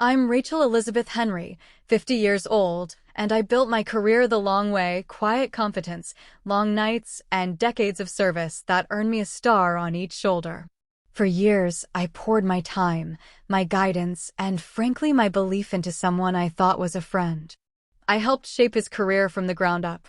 I'm Rachel Elizabeth Henry, 50 years old, and I built my career the long way, quiet competence, long nights, and decades of service that earned me a star on each shoulder. For years, I poured my time, my guidance, and frankly my belief into someone I thought was a friend. I helped shape his career from the ground up.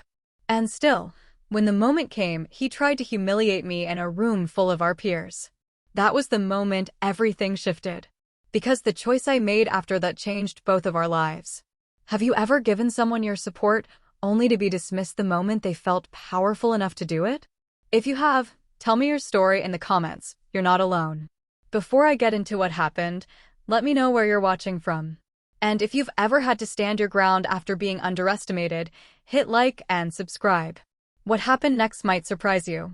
And still, when the moment came, he tried to humiliate me in a room full of our peers. That was the moment everything shifted. Because the choice I made after that changed both of our lives. Have you ever given someone your support only to be dismissed the moment they felt powerful enough to do it? If you have, tell me your story in the comments. You're not alone. Before I get into what happened, let me know where you're watching from. And if you've ever had to stand your ground after being underestimated, hit like and subscribe. What happened next might surprise you.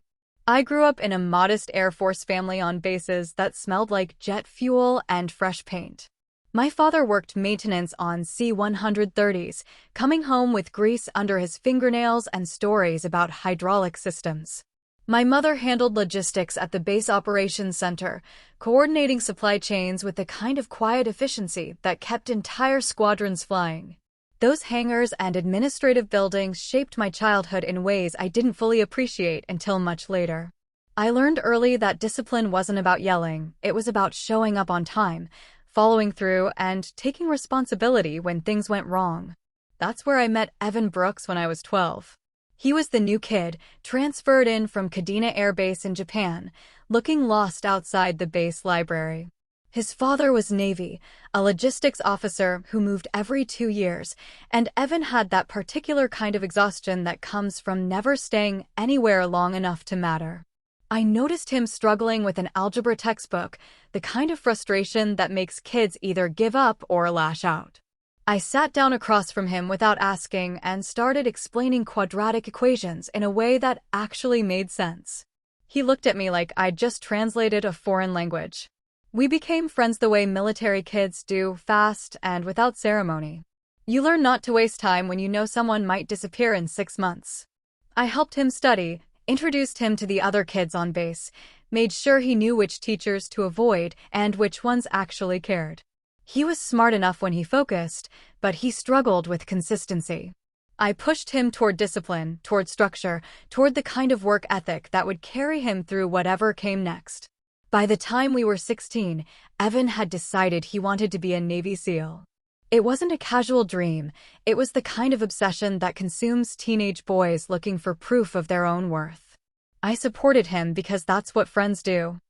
I grew up in a modest Air Force family on bases that smelled like jet fuel and fresh paint. My father worked maintenance on C-130s, coming home with grease under his fingernails and stories about hydraulic systems. My mother handled logistics at the Base Operations Center, coordinating supply chains with the kind of quiet efficiency that kept entire squadrons flying. Those hangars and administrative buildings shaped my childhood in ways I didn't fully appreciate until much later. I learned early that discipline wasn't about yelling, it was about showing up on time, following through, and taking responsibility when things went wrong. That's where I met Evan Brooks when I was 12. He was the new kid, transferred in from Kadena Air Base in Japan, looking lost outside the base library. His father was Navy, a logistics officer who moved every 2 years, and Evan had that particular kind of exhaustion that comes from never staying anywhere long enough to matter. I noticed him struggling with an algebra textbook, the kind of frustration that makes kids either give up or lash out. I sat down across from him without asking and started explaining quadratic equations in a way that actually made sense. He looked at me like I'd just translated a foreign language. We became friends the way military kids do, fast and without ceremony. You learn not to waste time when you know someone might disappear in 6 months. I helped him study, introduced him to the other kids on base, made sure he knew which teachers to avoid and which ones actually cared. He was smart enough when he focused, but he struggled with consistency. I pushed him toward discipline, toward structure, toward the kind of work ethic that would carry him through whatever came next. By the time we were 16, Evan had decided he wanted to be a Navy SEAL. It wasn't a casual dream, it was the kind of obsession that consumes teenage boys looking for proof of their own worth. I supported him because that's what friends do.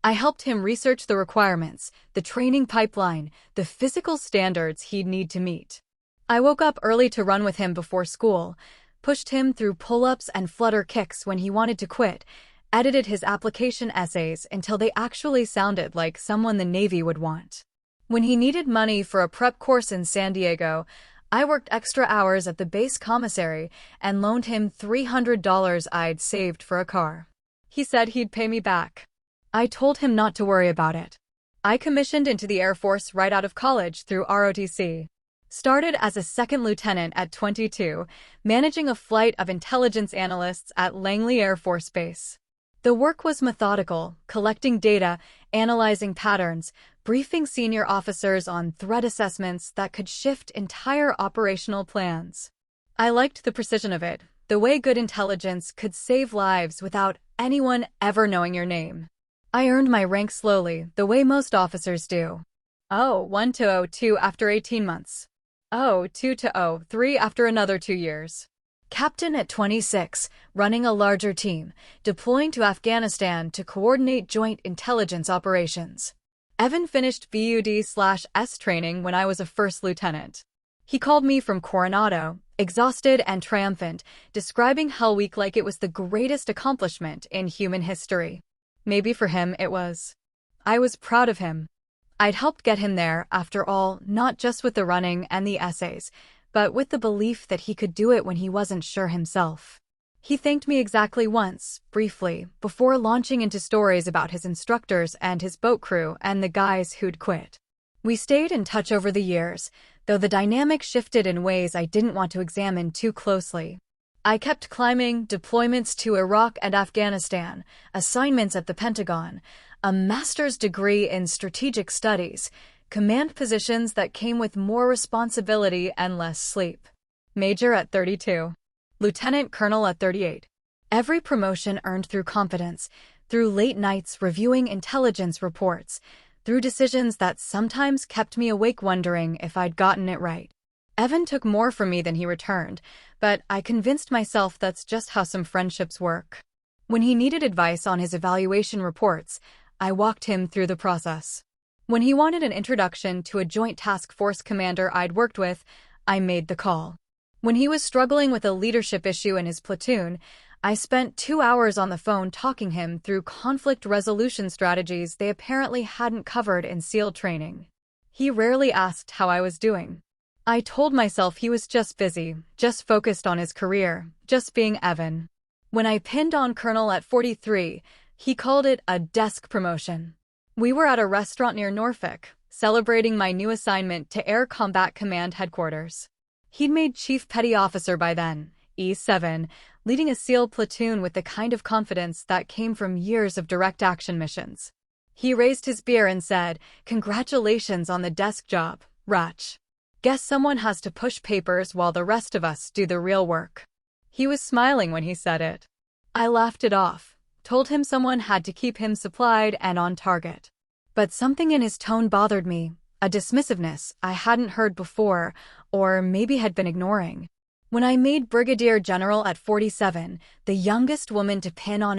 I helped him research the requirements, the training pipeline, the physical standards he'd need to meet. I woke up early to run with him before school, pushed him through pull-ups and flutter kicks when he wanted to quit, edited his application essays until they actually sounded like someone the Navy would want. When he needed money for a prep course in San Diego, I worked extra hours at the base commissary and loaned him $300 I'd saved for a car. He said he'd pay me back. I told him not to worry about it. I commissioned into the Air Force right out of college through ROTC. Started as a second lieutenant at 22, managing a flight of intelligence analysts at Langley Air Force Base. The work was methodical, collecting data, analyzing patterns, briefing senior officers on threat assessments that could shift entire operational plans. I liked the precision of it, the way good intelligence could save lives without anyone ever knowing your name. I earned my rank slowly, the way most officers do. 1 to 02 after 18 months. 02 to 03 after another 2 years. Captain at 26, running a larger team, deploying to Afghanistan to coordinate joint intelligence operations. Evan finished BUD/S training when I was a first lieutenant. He called me from Coronado, exhausted and triumphant, describing Hell Week like it was the greatest accomplishment in human history. Maybe for him it was. I was proud of him. I'd helped get him there, after all, not just with the running and the essays, but with the belief that he could do it when he wasn't sure himself. He thanked me exactly once, briefly, before launching into stories about his instructors and his boat crew and the guys who'd quit. We stayed in touch over the years, though the dynamic shifted in ways I didn't want to examine too closely. I kept climbing, deployments to Iraq and Afghanistan, assignments at the Pentagon, a master's degree in strategic studies, Command positions that came with more responsibility and less sleep. Major at 32. Lieutenant Colonel at 38. Every promotion earned through confidence, through late nights reviewing intelligence reports, through decisions that sometimes kept me awake wondering if I'd gotten it right. Evan took more from me than he returned, but I convinced myself that's just how some friendships work. When he needed advice on his evaluation reports, I walked him through the process. When he wanted an introduction to a joint task force commander I'd worked with, I made the call. When he was struggling with a leadership issue in his platoon, I spent 2 hours on the phone talking him through conflict resolution strategies they apparently hadn't covered in SEAL training. He rarely asked how I was doing. I told myself he was just busy, just focused on his career, just being Evan. When I pinned on Colonel at 43, he called it a desk promotion. We were at a restaurant near Norfolk, celebrating my new assignment to Air Combat Command Headquarters. He'd made Chief Petty Officer by then, E7, leading a SEAL platoon with the kind of confidence that came from years of direct action missions. He raised his beer and said, "Congratulations on the desk job, Ratch. Guess someone has to push papers while the rest of us do the real work." He was smiling when he said it. I laughed it off, told him someone had to keep him supplied and on target. But something in his tone bothered me, a dismissiveness I hadn't heard before, or maybe had been ignoring. When I made Brigadier General at 47, the youngest woman to pin on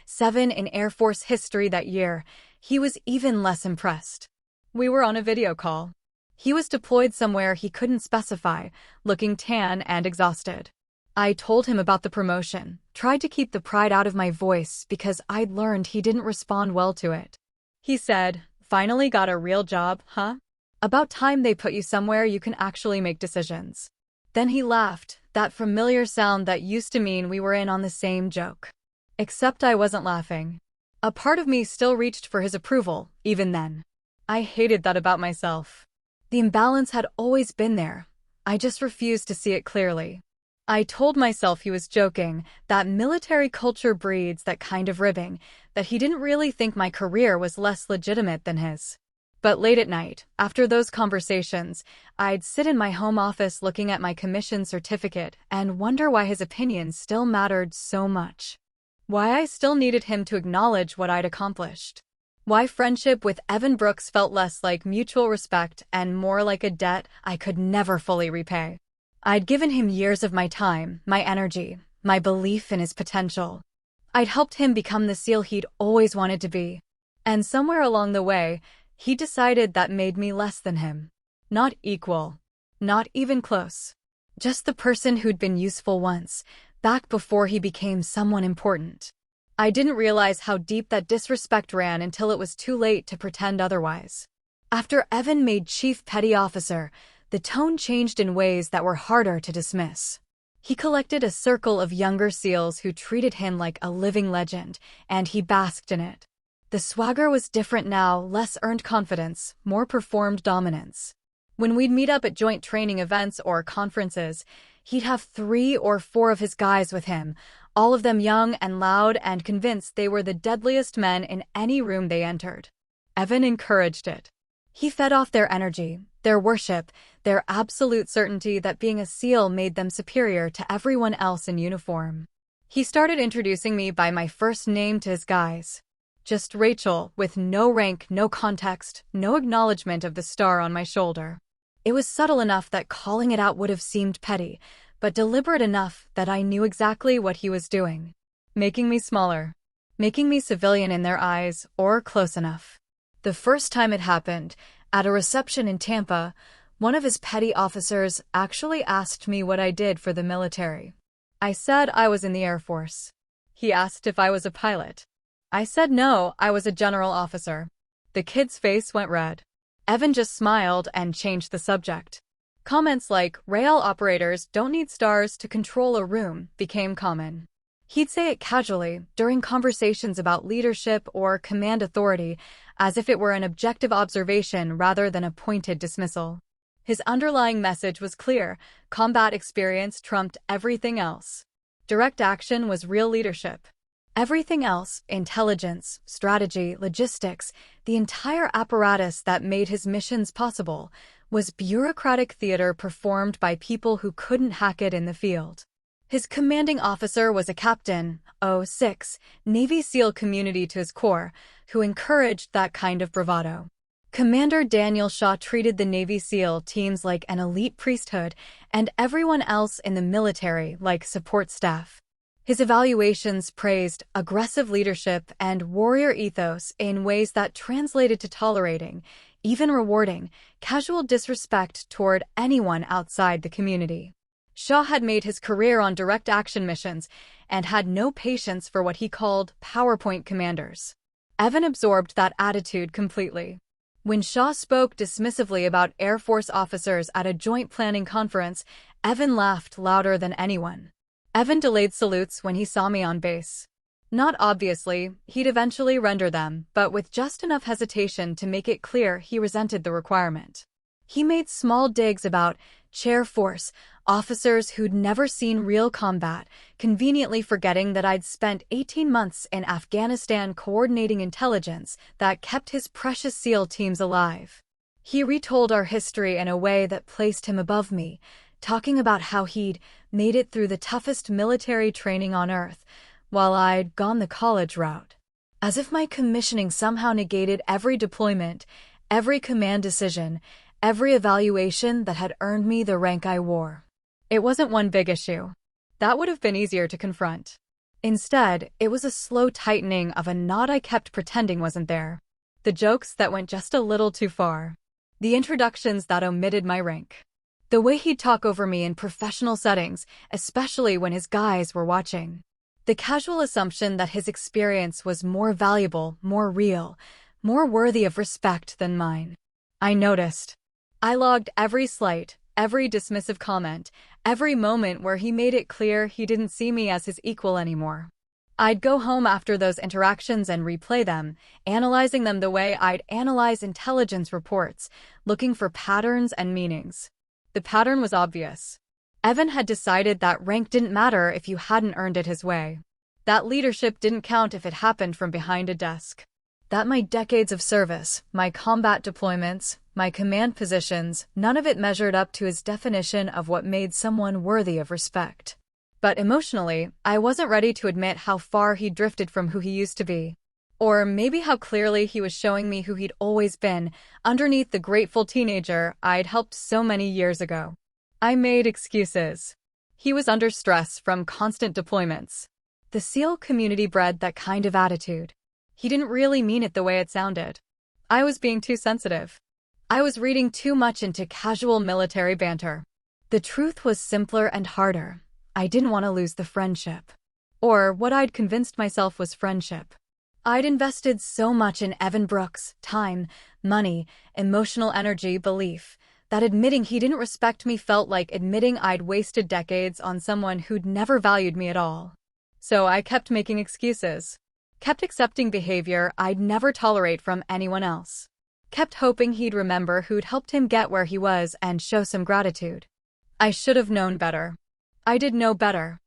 07 in Air Force history that year, he was even less impressed. We were on a video call. He was deployed somewhere he couldn't specify, looking tan and exhausted. I told him about the promotion, tried to keep the pride out of my voice because I'd learned he didn't respond well to it. He said, "Finally got a real job, huh? About time they put you somewhere you can actually make decisions." Then he laughed, that familiar sound that used to mean we were in on the same joke. Except I wasn't laughing. A part of me still reached for his approval, even then. I hated that about myself. The imbalance had always been there. I just refused to see it clearly. I told myself he was joking, that military culture breeds that kind of ribbing, that he didn't really think my career was less legitimate than his. But late at night, after those conversations, I'd sit in my home office looking at my commission certificate and wonder why his opinion still mattered so much. Why I still needed him to acknowledge what I'd accomplished. Why friendship with Evan Brooks felt less like mutual respect and more like a debt I could never fully repay. I'd given him years of my time, my energy, my belief in his potential. I'd helped him become the SEAL he'd always wanted to be. And somewhere along the way, he decided that made me less than him. Not equal. Not even close. Just the person who'd been useful once, back before he became someone important. I didn't realize how deep that disrespect ran until it was too late to pretend otherwise. After Evan made Chief Petty Officer, the tone changed in ways that were harder to dismiss. He collected a circle of younger SEALs who treated him like a living legend, and he basked in it. The swagger was different now, less earned confidence, more performed dominance. When we'd meet up at joint training events or conferences, he'd have 3 or 4 of his guys with him, all of them young and loud and convinced they were the deadliest men in any room they entered. Evan encouraged it. He fed off their energy, their worship, their absolute certainty that being a SEAL made them superior to everyone else in uniform. He started introducing me by my first name to his guys. Just Rachel, with no rank, no context, no acknowledgement of the star on my shoulder. It was subtle enough that calling it out would have seemed petty, but deliberate enough that I knew exactly what he was doing. Making me smaller. Making me civilian in their eyes, or close enough. The first time it happened, at a reception in Tampa, one of his petty officers actually asked me what I did for the military. I said I was in the Air Force. He asked if I was a pilot. I said no, I was a general officer. The kid's face went red. Evan just smiled and changed the subject. Comments like, "Rail operators don't need stars to control a room," became common. He'd say it casually, during conversations about leadership or command authority, as if it were an objective observation rather than a pointed dismissal. His underlying message was clear: combat experience trumped everything else. Direct action was real leadership. Everything else, intelligence, strategy, logistics, the entire apparatus that made his missions possible, was bureaucratic theater performed by people who couldn't hack it in the field. His commanding officer was a captain, 06, Navy SEAL community to his core, who encouraged that kind of bravado. Commander Daniel Shaw treated the Navy SEAL teams like an elite priesthood and everyone else in the military like support staff. His evaluations praised aggressive leadership and warrior ethos in ways that translated to tolerating, even rewarding, casual disrespect toward anyone outside the community. Shaw had made his career on direct action missions and had no patience for what he called PowerPoint commanders. Evan absorbed that attitude completely. When Shaw spoke dismissively about Air Force officers at a joint planning conference, Evan laughed louder than anyone. Evan delayed salutes when he saw me on base. Not obviously, he'd eventually render them, but with just enough hesitation to make it clear he resented the requirement. He made small digs about chair force, officers who'd never seen real combat, conveniently forgetting that I'd spent 18 months in Afghanistan coordinating intelligence that kept his precious SEAL teams alive. He retold our history in a way that placed him above me, talking about how he'd made it through the toughest military training on Earth, while I'd gone the college route. As if my commissioning somehow negated every deployment, every command decision, every evaluation that had earned me the rank I wore. It wasn't one big issue. That would have been easier to confront. Instead, it was a slow tightening of a knot I kept pretending wasn't there. The jokes that went just a little too far. The introductions that omitted my rank. The way he'd talk over me in professional settings, especially when his guys were watching. The casual assumption that his experience was more valuable, more real, more worthy of respect than mine. I noticed. I logged every slight, every dismissive comment, every moment where he made it clear he didn't see me as his equal anymore. I'd go home after those interactions and replay them, analyzing them the way I'd analyze intelligence reports, looking for patterns and meanings. The pattern was obvious. Evan had decided that rank didn't matter if you hadn't earned it his way. That leadership didn't count if it happened from behind a desk. That my decades of service, my combat deployments, my command positions, none of it measured up to his definition of what made someone worthy of respect. But emotionally, I wasn't ready to admit how far he'd drifted from who he used to be. Or maybe how clearly he was showing me who he'd always been, underneath the grateful teenager I'd helped so many years ago. I made excuses. He was under stress from constant deployments. The SEAL community bred that kind of attitude. He didn't really mean it the way it sounded. I was being too sensitive. I was reading too much into casual military banter. The truth was simpler and harder. I didn't want to lose the friendship. Or what I'd convinced myself was friendship. I'd invested so much in Evan Brooks, time, money, emotional energy, belief, that admitting he didn't respect me felt like admitting I'd wasted decades on someone who'd never valued me at all. So I kept making excuses. Kept accepting behavior I'd never tolerate from anyone else. Kept hoping he'd remember who'd helped him get where he was and show some gratitude. I should have known better. I did know better.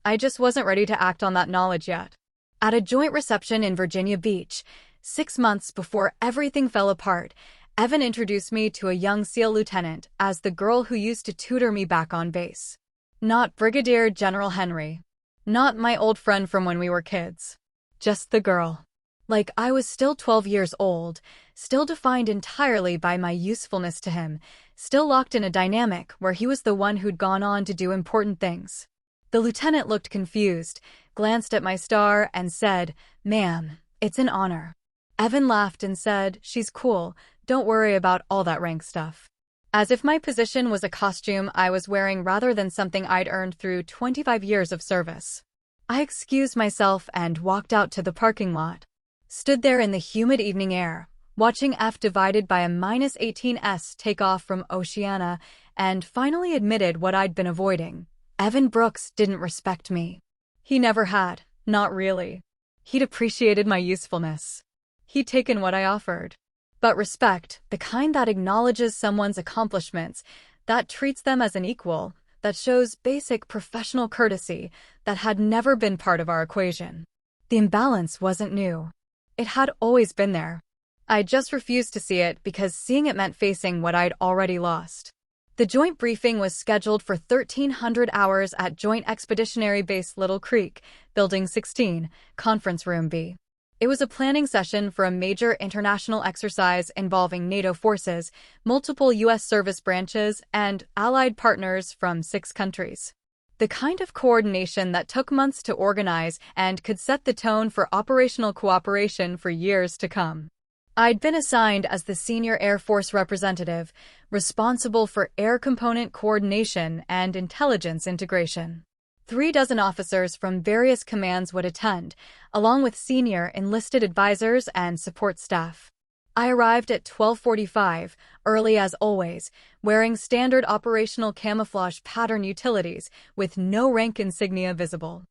I just wasn't ready to act on that knowledge yet. At a joint reception in Virginia Beach, 6 months before everything fell apart, Evan introduced me to a young SEAL lieutenant as the girl who used to tutor me back on base. Not Brigadier General Henry. Not my old friend from when we were kids. Just the girl. Like I was still 12 years old, still defined entirely by my usefulness to him, still locked in a dynamic where he was the one who'd gone on to do important things. The lieutenant looked confused, glanced at my star, and said, "Ma'am, it's an honor." Evan laughed and said, "She's cool, don't worry about all that rank stuff." As if my position was a costume I was wearing rather than something I'd earned through 25 years of service. I excused myself and walked out to the parking lot. Stood there in the humid evening air, watching F divided by a -18s take off from Oceana, and finally admitted what I'd been avoiding. Evan Brooks didn't respect me. He never had, not really. He'd appreciated my usefulness. He'd taken what I offered. But respect, the kind that acknowledges someone's accomplishments, that treats them as an equal, that shows basic professional courtesy, that had never been part of our equation. The imbalance wasn't new. It had always been there. I just refused to see it because seeing it meant facing what I'd already lost. The joint briefing was scheduled for 1300 hours at Joint Expeditionary Base Little Creek, Building 16, Conference Room B. It was a planning session for a major international exercise involving NATO forces, multiple U.S. service branches, and allied partners from 6 countries. The kind of coordination that took months to organize and could set the tone for operational cooperation for years to come. I'd been assigned as the senior Air Force representative, responsible for air component coordination and intelligence integration. 36 officers from various commands would attend, along with senior enlisted advisors and support staff. I arrived at 12:45, early as always, wearing standard operational camouflage pattern utilities with no rank insignia visible.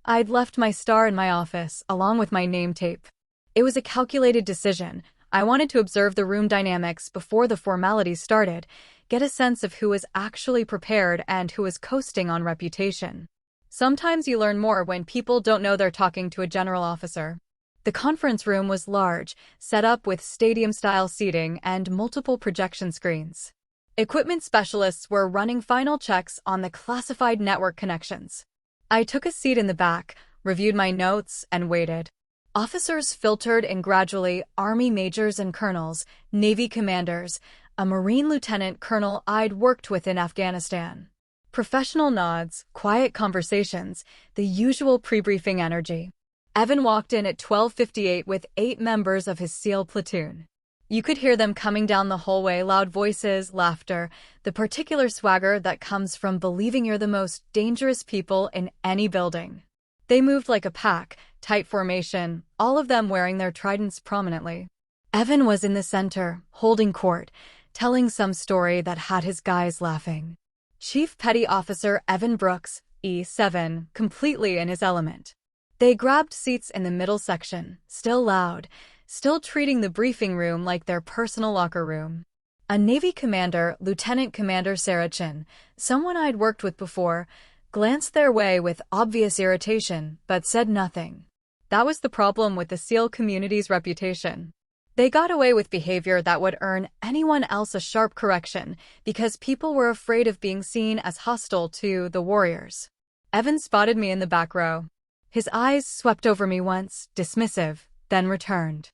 I'd left my star in my office, along with my name tape. It was a calculated decision. I wanted to observe the room dynamics before the formalities started, get a sense of who was actually prepared and who was coasting on reputation. Sometimes you learn more when people don't know they're talking to a general officer. The conference room was large, set up with stadium-style seating and multiple projection screens. Equipment specialists were running final checks on the classified network connections. I took a seat in the back, reviewed my notes, and waited. Officers filtered in gradually: Army majors and colonels, Navy commanders, a Marine lieutenant colonel I'd worked with in Afghanistan. Professional nods, quiet conversations, the usual pre-briefing energy. Evan walked in at 12:58 with 8 members of his SEAL platoon. You could hear them coming down the hallway, loud voices, laughter, the particular swagger that comes from believing you're the most dangerous people in any building. They moved like a pack, tight formation, all of them wearing their tridents prominently. Evan was in the center, holding court, telling some story that had his guys laughing. Chief Petty Officer Evan Brooks, E7, completely in his element. They grabbed seats in the middle section, still loud, still treating the briefing room like their personal locker room. A Navy commander, Lieutenant Commander Sarachin, someone I'd worked with before, glanced their way with obvious irritation, but said nothing. That was the problem with the SEAL community's reputation. They got away with behavior that would earn anyone else a sharp correction because people were afraid of being seen as hostile to the warriors. Evan spotted me in the back row. His eyes swept over me once, dismissive, then returned.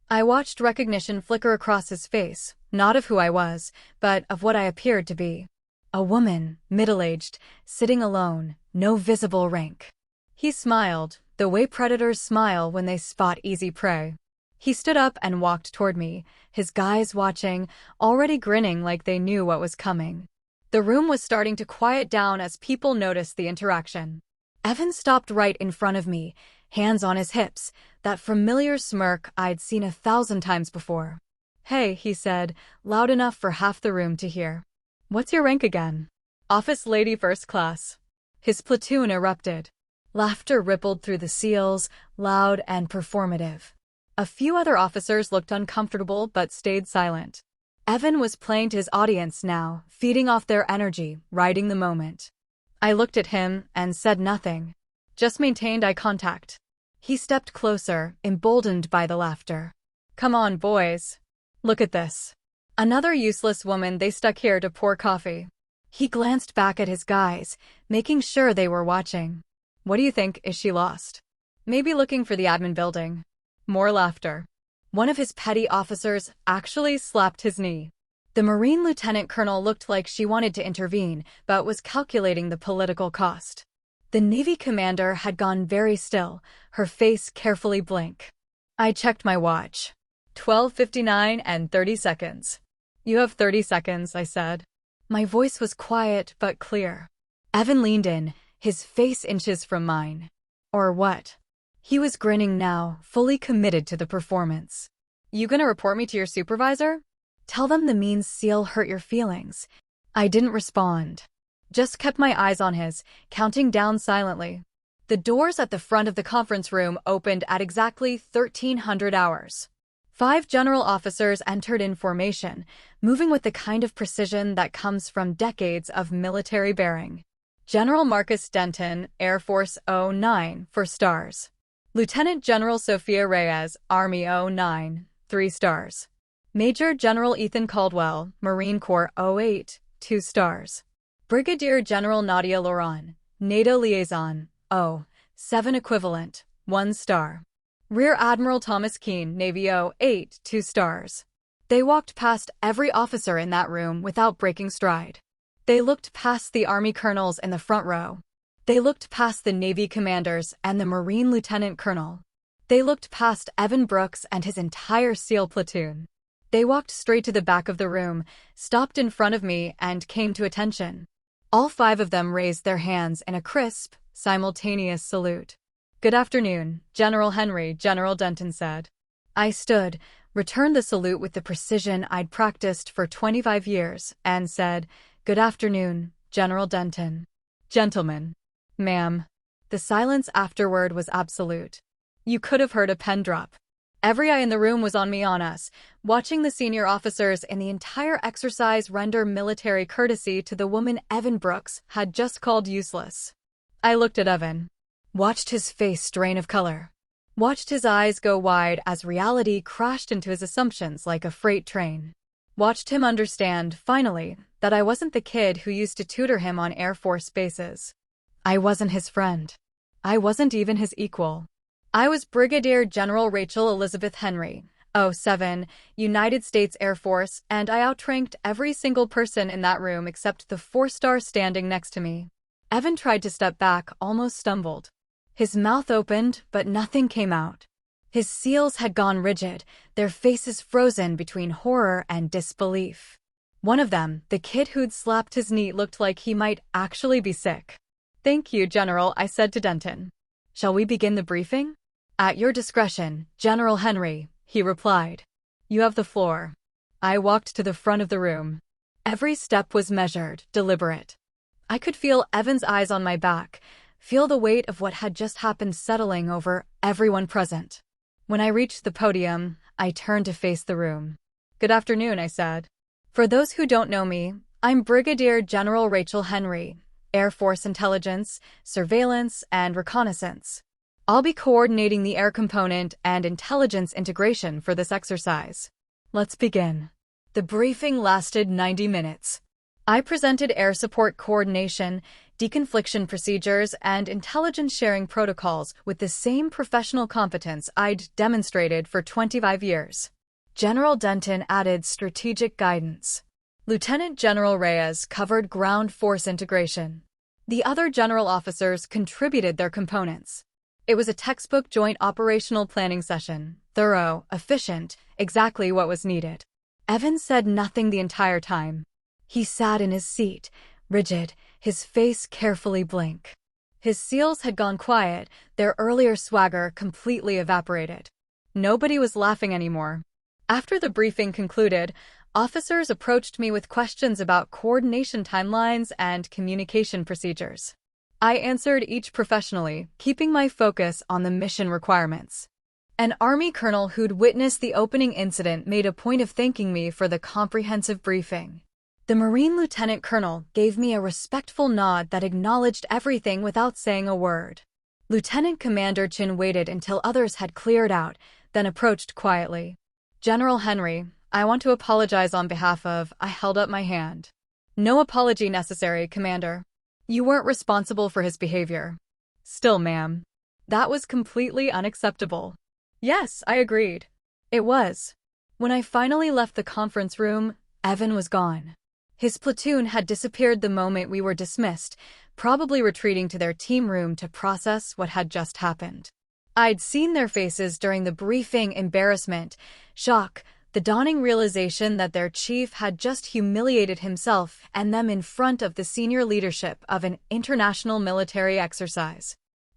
I watched recognition flicker across his face, not of who I was, but of what I appeared to be. A woman, middle-aged, sitting alone, no visible rank. He smiled, the way predators smile when they spot easy prey. He stood up and walked toward me, his guys watching, already grinning like they knew what was coming. The room was starting to quiet down as people noticed the interaction. Evan stopped right in front of me, hands on his hips, that familiar smirk I'd seen 1,000 times before. "Hey," he said, loud enough for half the room to hear. "What's your rank again?" "Office Lady First Class." His platoon erupted. Laughter rippled through the SEALs, loud and performative. A few other officers looked uncomfortable but stayed silent. Evan was playing to his audience now, feeding off their energy, riding the moment. I looked at him and said nothing. Just maintained eye contact. He stepped closer, emboldened by the laughter. "Come on, boys. Look at this. Another useless woman they stuck here to pour coffee." He glanced back at his guys, making sure they were watching. "What do you think? Is she lost? Maybe looking for the admin building." More laughter. One of his petty officers actually slapped his knee. The Marine lieutenant colonel looked like she wanted to intervene, but was calculating the political cost. The Navy commander had gone very still, her face carefully blank. I checked my watch. 12:59 and 30 seconds. "You have 30 seconds, I said. My voice was quiet but clear. Evan leaned in, his face inches from mine. "Or what?" He was grinning now, fully committed to the performance. "You gonna report me to your supervisor? Tell them the mean SEAL hurt your feelings." I didn't respond. Just kept my eyes on his, counting down silently. The doors at the front of the conference room opened at exactly 1300 hours. 5 general officers entered in formation, moving with the kind of precision that comes from decades of military bearing. General Marcus Denton, Air Force 09, for stars. Lieutenant General Sophia Reyes, Army 09, 3 stars. Major General Ethan Caldwell, Marine Corps 08, 2 stars. Brigadier General Nadia Laurent, NATO Liaison, 7 equivalent, 1 star. Rear Admiral Thomas Keane, Navy 08, 2 stars. They walked past every officer in that room without breaking stride. They looked past the Army colonels in the front row. They looked past the Navy commanders and the Marine Lieutenant Colonel. They looked past Evan Brooks and his entire SEAL platoon. They walked straight to the back of the room, stopped in front of me, and came to attention. All 5 of them raised their hands in a crisp, simultaneous salute. "Good afternoon, General Henry," General Denton said. I stood, returned the salute with the precision I'd practiced for 25 years, and said, "Good afternoon, General Denton." "Gentlemen." "Ma'am." The silence afterward was absolute. You could have heard a pen drop. Every eye in the room was on us, watching the senior officers in the entire exercise render military courtesy to the woman Evan Brooks had just called useless. I looked at Evan. Watched his face strain of color. Watched his eyes go wide as reality crashed into his assumptions like a freight train. Watched him understand, finally, that I wasn't the kid who used to tutor him on Air Force bases. I wasn't his friend. I wasn't even his equal. I was Brigadier General Rachel Elizabeth Henry, 07, United States Air Force, and I outranked every single person in that room except the 4-star standing next to me. Evan tried to step back, almost stumbled. His mouth opened, but nothing came out. His seals had gone rigid, their faces frozen between horror and disbelief. One of them, the kid who'd slapped his knee, looked like he might actually be sick. "Thank you, General," I said to Denton. "Shall we begin the briefing?" "At your discretion, General Henry," he replied. "You have the floor." I walked to the front of the room. Every step was measured, deliberate. I could feel Evan's eyes on my back, feel the weight of what had just happened settling over everyone present. When I reached the podium, I turned to face the room. "Good afternoon," I said. "For those who don't know me, I'm Brigadier General Rachel Henry, Air Force Intelligence, Surveillance, and Reconnaissance. I'll be coordinating the air component and intelligence integration for this exercise. Let's begin." The briefing lasted 90 minutes. I presented air support coordination, deconfliction procedures, and intelligence sharing protocols with the same professional competence I'd demonstrated for 25 years. General Denton added strategic guidance. Lieutenant General Reyes covered ground force integration. The other general officers contributed their components. It was a textbook joint operational planning session, thorough, efficient, exactly what was needed. Evan said nothing the entire time. He sat in his seat, rigid, his face carefully blank. His seals had gone quiet, their earlier swagger completely evaporated. Nobody was laughing anymore. After the briefing concluded, officers approached me with questions about coordination timelines and communication procedures. I answered each professionally, keeping my focus on the mission requirements. An Army colonel who'd witnessed the opening incident made a point of thanking me for the comprehensive briefing. The Marine Lieutenant Colonel gave me a respectful nod that acknowledged everything without saying a word. Lieutenant Commander Chin waited until others had cleared out, then approached quietly. "General Henry, I want to apologize on behalf of..." I held up my hand. "No apology necessary, Commander. You weren't responsible for his behavior." "Still, ma'am, that was completely unacceptable." "Yes," I agreed. It was. When I finally left the conference room, Evan was gone. His platoon had disappeared the moment we were dismissed, probably retreating to their team room to process what had just happened. I'd seen their faces during the briefing: embarrassment, shock, the dawning realization that their chief had just humiliated himself and them in front of the senior leadership of an international military exercise.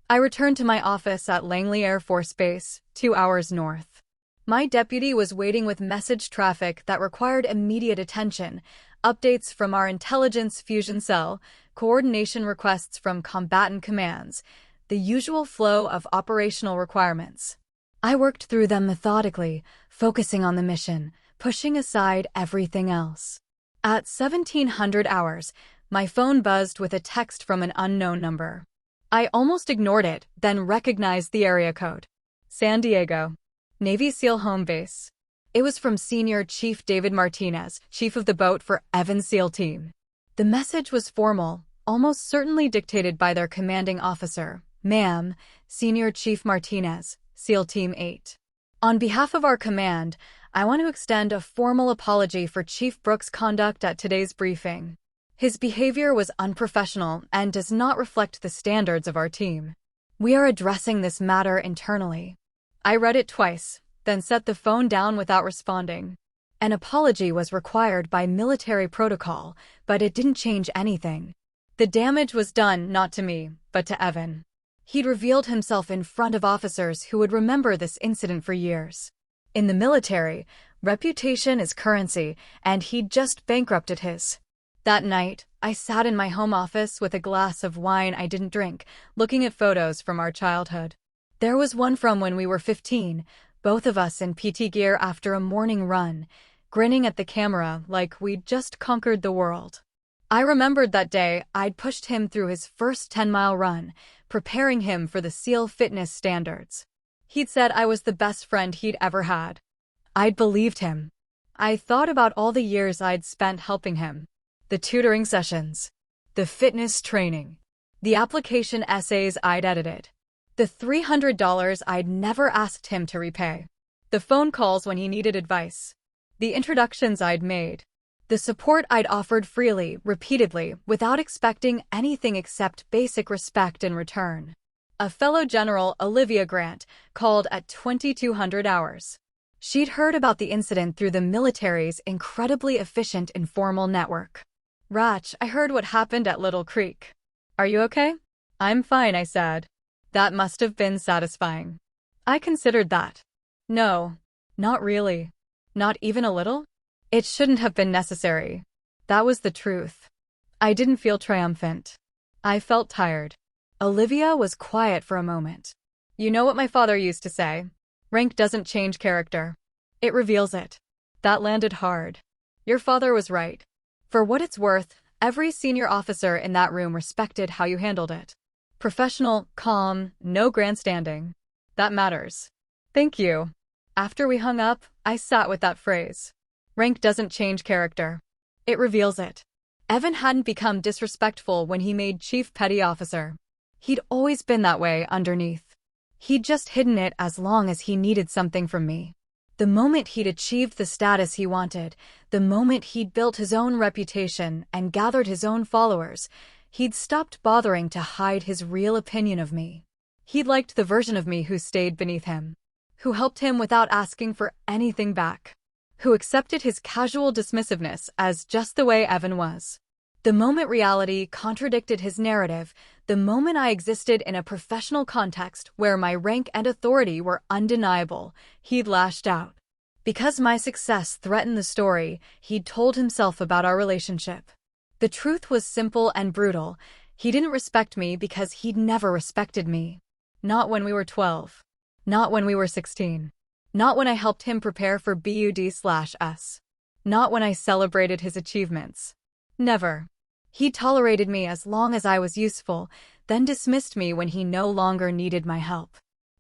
I returned to my office at Langley Air Force Base, 2 hours north. My deputy was waiting with message traffic that required immediate attention, updates from our intelligence fusion cell, coordination requests from combatant commands, the usual flow of operational requirements. I worked through them methodically, focusing on the mission, pushing aside everything else. At 1700 hours, my phone buzzed with a text from an unknown number. I almost ignored it, then recognized the area code. San Diego. Navy SEAL Home Base. It was from Senior Chief David Martinez, chief of the boat for Evan's SEAL team. The message was formal, almost certainly dictated by their commanding officer. Ma'am, Senior Chief Martinez, SEAL Team 8. On behalf of our command, I want to extend a formal apology for Chief Brooks' conduct at today's briefing. His behavior was unprofessional and does not reflect the standards of our team. We are addressing this matter internally. I read it twice, then set the phone down without responding. An apology was required by military protocol, but it didn't change anything. The damage was done not to me, but to Evan. He'd revealed himself in front of officers who would remember this incident for years. In the military, reputation is currency, and he'd just bankrupted his. That night, I sat in my home office with a glass of wine I didn't drink, looking at photos from our childhood. There was one from when we were 15, both of us in PT gear after a morning run, grinning at the camera like we'd just conquered the world. I remembered that day I'd pushed him through his first 10-mile run, preparing him for the SEAL fitness standards. He'd said I was the best friend he'd ever had. I'd believed him. I thought about all the years I'd spent helping him. The tutoring sessions, the fitness training, the application essays I'd edited, the $300 I'd never asked him to repay, the phone calls when he needed advice, the introductions I'd made, the support I'd offered freely, repeatedly, without expecting anything except basic respect in return. A fellow general, Olivia Grant, called at 2200 hours. She'd heard about the incident through the military's incredibly efficient informal network. Ratch, I heard what happened at Little Creek. Are you okay? I'm fine, I said. That must have been satisfying. I considered that. No, not really. Not even a little? It shouldn't have been necessary. That was the truth. I didn't feel triumphant. I felt tired. Olivia was quiet for a moment. You know what my father used to say? Rank doesn't change character. It reveals it. That landed hard. Your father was right. For what it's worth, every senior officer in that room respected how you handled it. Professional, calm, no grandstanding. That matters. Thank you. After we hung up, I sat with that phrase. Rank doesn't change character. It reveals it. Evan hadn't become disrespectful when he made Chief Petty Officer. He'd always been that way underneath. He'd just hidden it as long as he needed something from me. The moment he'd achieved the status he wanted, the moment he'd built his own reputation and gathered his own followers, he'd stopped bothering to hide his real opinion of me. He'd liked the version of me who stayed beneath him, who helped him without asking for anything back, who accepted his casual dismissiveness as just the way Evan was. The moment reality contradicted his narrative, the moment I existed in a professional context where my rank and authority were undeniable, he'd lashed out. Because my success threatened the story he'd told himself about our relationship. The truth was simple and brutal. He didn't respect me because he'd never respected me. Not when we were 12. Not when we were 16. Not when I helped him prepare for BUD/S. Not when I celebrated his achievements. Never. He tolerated me as long as I was useful, then dismissed me when he no longer needed my help.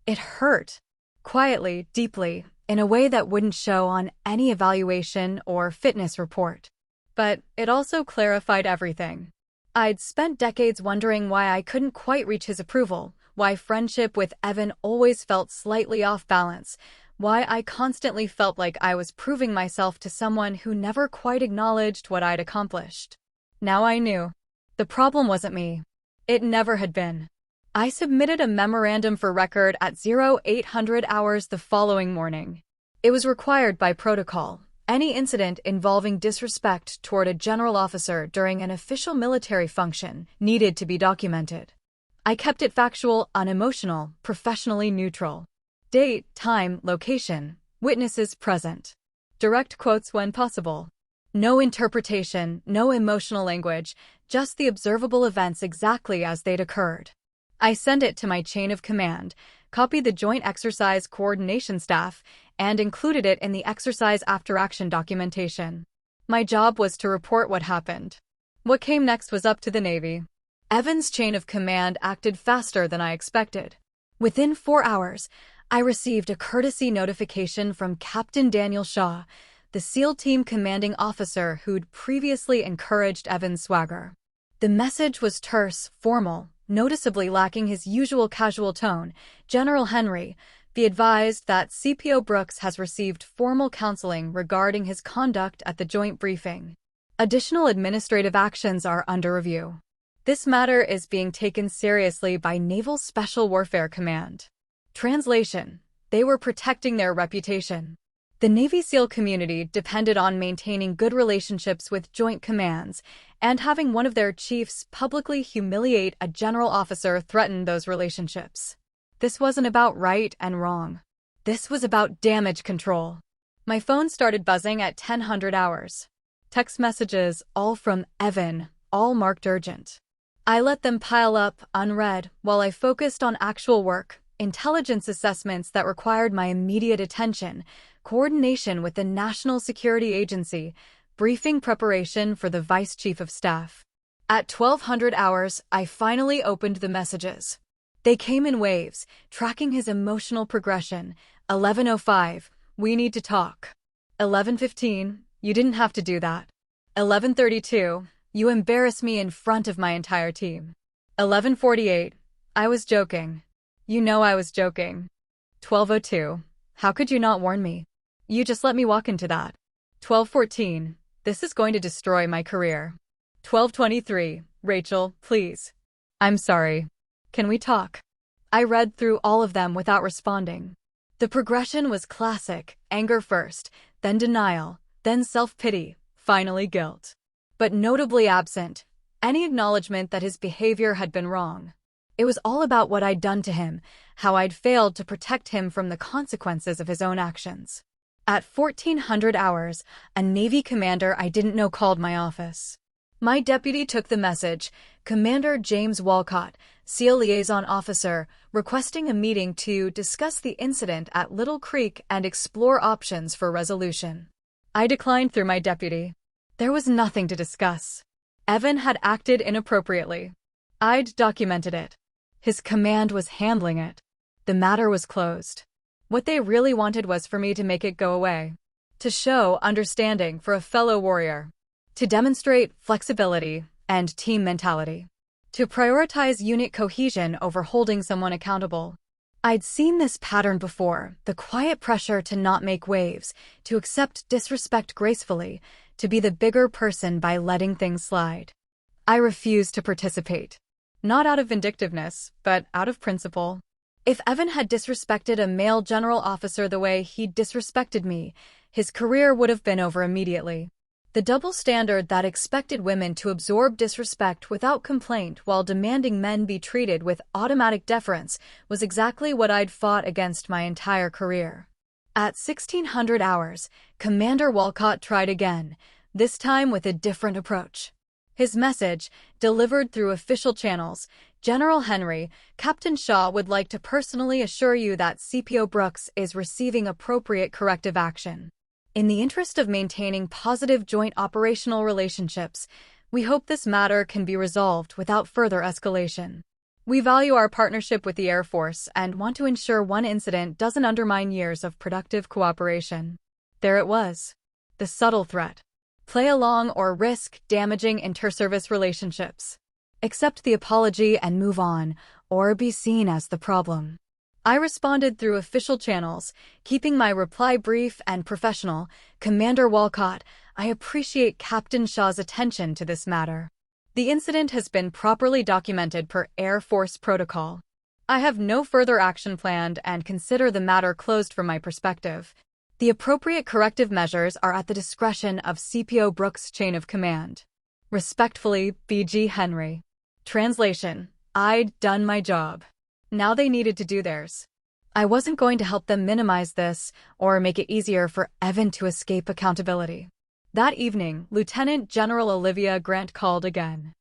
It hurt. Quietly, deeply, in a way that wouldn't show on any evaluation or fitness report. But it also clarified everything. I'd spent decades wondering why I couldn't quite reach his approval, why friendship with Evan always felt slightly off balance, why I constantly felt like I was proving myself to someone who never quite acknowledged what I'd accomplished. Now I knew. The problem wasn't me. It never had been. I submitted a memorandum for record at 0800 hours the following morning. It was required by protocol. Any incident involving disrespect toward a general officer during an official military function needed to be documented. I kept it factual, unemotional, professionally neutral. Date, time, location, witnesses present. Direct quotes when possible. No interpretation, no emotional language, just the observable events exactly as they'd occurred. I sent it to my chain of command, copied the Joint Exercise Coordination Staff, and included it in the exercise after-action documentation. My job was to report what happened. What came next was up to the Navy. Evan's chain of command acted faster than I expected. Within 4 hours, I received a courtesy notification from Captain Daniel Shaw, the SEAL team commanding officer who'd previously encouraged Evan's swagger. The message was terse, formal, noticeably lacking his usual casual tone. General Henry, be advised that CPO Brooks has received formal counseling regarding his conduct at the joint briefing. Additional administrative actions are under review. This matter is being taken seriously by Naval Special Warfare Command. Translation: they were protecting their reputation. The Navy SEAL community depended on maintaining good relationships with joint commands, and having one of their chiefs publicly humiliate a general officer threatened those relationships. This wasn't about right and wrong. This was about damage control. My phone started buzzing at 1000 hours. Text messages, all from Evan, all marked urgent. I let them pile up, unread, while I focused on actual work, intelligence assessments that required my immediate attention, coordination with the National Security Agency, briefing preparation for the Vice Chief of Staff. At 1200 hours, I finally opened the messages. They came in waves, tracking his emotional progression. 11:05, we need to talk. 11:15, you didn't have to do that. 11:32, you embarrass me in front of my entire team. 11:48, I was joking. You know I was joking. 12:02, how could you not warn me? You just let me walk into that. 12:14, this is going to destroy my career. 12:23, Rachel, please. I'm sorry. Can we talk? I read through all of them without responding. The progression was classic: anger first, then denial, then self-pity, finally guilt. But notably absent, any acknowledgement that his behavior had been wrong. It was all about what I'd done to him, how I'd failed to protect him from the consequences of his own actions. At 1400 hours, a Navy commander I didn't know called my office. My deputy took the message: Commander James Walcott, SEAL Liaison Officer, requesting a meeting to discuss the incident at Little Creek and explore options for resolution. I declined through my deputy. There was nothing to discuss. Evan had acted inappropriately. I'd documented it. His command was handling it. The matter was closed. What they really wanted was for me to make it go away. To show understanding for a fellow warrior. To demonstrate flexibility and team mentality. To prioritize unit cohesion over holding someone accountable. I'd seen this pattern before: the quiet pressure to not make waves, to accept disrespect gracefully, to be the bigger person by letting things slide. I refused to participate. Not out of vindictiveness, but out of principle. If Evan had disrespected a male general officer the way he'd disrespected me, his career would have been over immediately. The double standard that expected women to absorb disrespect without complaint while demanding men be treated with automatic deference was exactly what I'd fought against my entire career. At 1600 hours, Commander Walcott tried again, this time with a different approach. His message, delivered through official channels: General Henry, Captain Shaw would like to personally assure you that CPO Brooks is receiving appropriate corrective action. In the interest of maintaining positive joint operational relationships, we hope this matter can be resolved without further escalation. We value our partnership with the Air Force and want to ensure one incident doesn't undermine years of productive cooperation. There it was. The subtle threat. Play along or risk damaging inter-service relationships. Accept the apology and move on, or be seen as the problem. I responded through official channels, keeping my reply brief and professional: Commander Walcott, I appreciate Captain Shaw's attention to this matter. The incident has been properly documented per Air Force protocol. I have no further action planned and consider the matter closed from my perspective. The appropriate corrective measures are at the discretion of CPO Brooks' chain of command. Respectfully, B.G. Henry. Translation: I'd done my job. Now they needed to do theirs. I wasn't going to help them minimize this or make it easier for Evan to escape accountability. That evening, Lieutenant General Olivia Grant called again.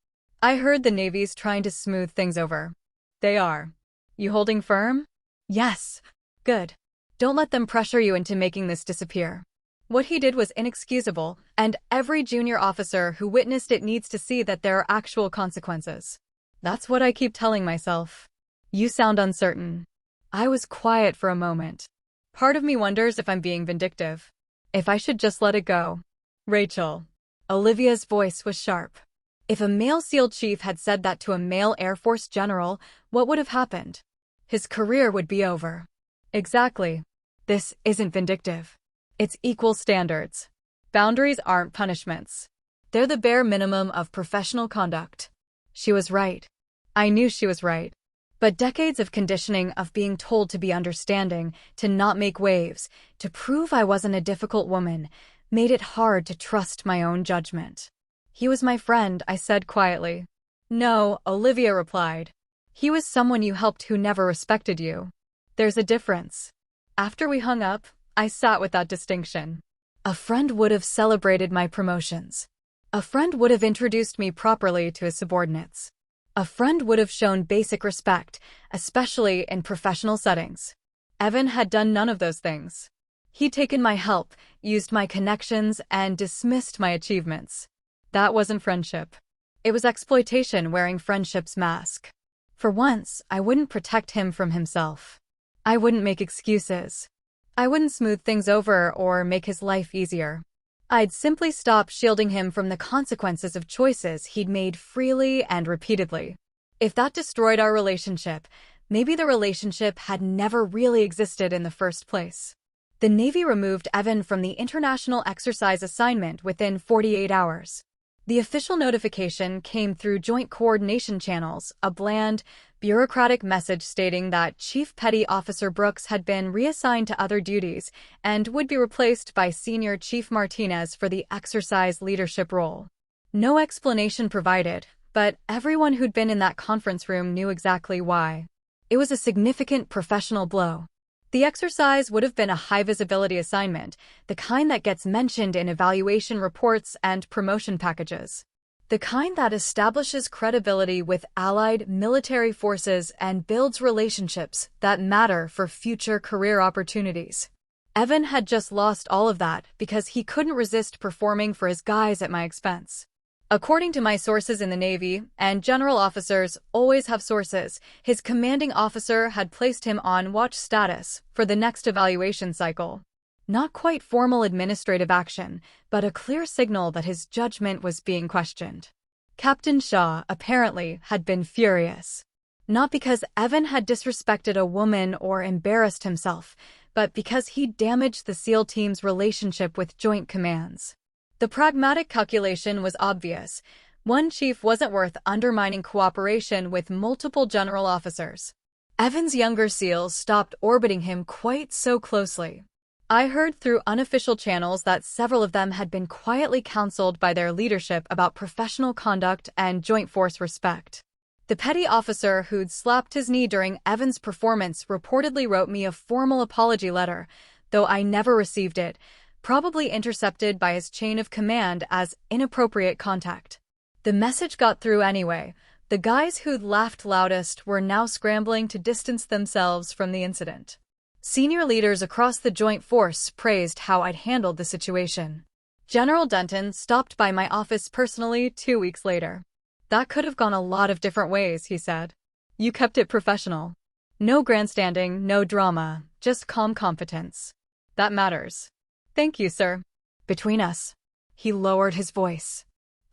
I heard the Navy's trying to smooth things over. They are. You holding firm? Yes. Good. Don't let them pressure you into making this disappear. What he did was inexcusable, and every junior officer who witnessed it needs to see that there are actual consequences. That's what I keep telling myself. You sound uncertain. I was quiet for a moment. Part of me wonders if I'm being vindictive. If I should just let it go. Rachel. Olivia's voice was sharp. If a male SEAL chief had said that to a male Air Force general, what would have happened? His career would be over. Exactly. This isn't vindictive. It's equal standards. Boundaries aren't punishments. They're the bare minimum of professional conduct. She was right. I knew she was right. But decades of conditioning, of being told to be understanding, to not make waves, to prove I wasn't a difficult woman, made it hard to trust my own judgment. He was my friend, I said quietly. No, Olivia replied. He was someone you helped who never respected you. There's a difference. After we hung up, I sat with that distinction. A friend would have celebrated my promotions. A friend would have introduced me properly to his subordinates. A friend would have shown basic respect, especially in professional settings. Evan had done none of those things. He'd taken my help, used my connections, and dismissed my achievements. That wasn't friendship. It was exploitation wearing friendship's mask. For once, I wouldn't protect him from himself. I wouldn't make excuses. I wouldn't smooth things over or make his life easier. I'd simply stop shielding him from the consequences of choices he'd made freely and repeatedly. If that destroyed our relationship, maybe the relationship had never really existed in the first place. The Navy removed Evan from the international exercise assignment within 48 hours. The official notification came through Joint Coordination Channels, a bland, bureaucratic message stating that Chief Petty Officer Brooks had been reassigned to other duties and would be replaced by Senior Chief Martinez for the exercise leadership role. No explanation provided, but everyone who'd been in that conference room knew exactly why. It was a significant professional blow. The exercise would have been a high-visibility assignment, the kind that gets mentioned in evaluation reports and promotion packages. The kind that establishes credibility with allied military forces and builds relationships that matter for future career opportunities. Evan had just lost all of that because he couldn't resist performing for his guys at my expense. According to my sources in the Navy, and general officers always have sources, his commanding officer had placed him on watch status for the next evaluation cycle. Not quite formal administrative action, but a clear signal that his judgment was being questioned. Captain Shaw, apparently, had been furious. Not because Evan had disrespected a woman or embarrassed himself, but because he damaged the SEAL team's relationship with joint commands. The pragmatic calculation was obvious. One chief wasn't worth undermining cooperation with multiple general officers. Evan's younger SEALs stopped orbiting him quite so closely. I heard through unofficial channels that several of them had been quietly counseled by their leadership about professional conduct and joint force respect. The petty officer who'd slapped his knee during Evan's performance reportedly wrote me a formal apology letter, though I never received it, probably intercepted by his chain of command as inappropriate contact. The message got through anyway. The guys who'd laughed loudest were now scrambling to distance themselves from the incident. Senior leaders across the joint force praised how I'd handled the situation. General Denton stopped by my office personally 2 weeks later. That could have gone a lot of different ways, he said. You kept it professional. No grandstanding, no drama, just calm competence. That matters. Thank you, sir. Between us. He lowered his voice.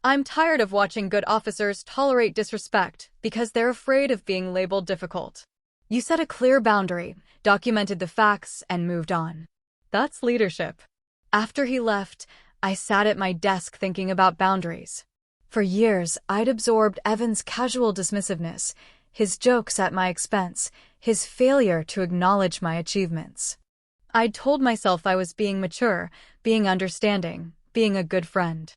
I'm tired of watching good officers tolerate disrespect because they're afraid of being labeled difficult. You set a clear boundary, documented the facts, and moved on. That's leadership. After he left, I sat at my desk thinking about boundaries. For years, I'd absorbed Evan's casual dismissiveness, his jokes at my expense, his failure to acknowledge my achievements. I'd told myself I was being mature, being understanding, being a good friend.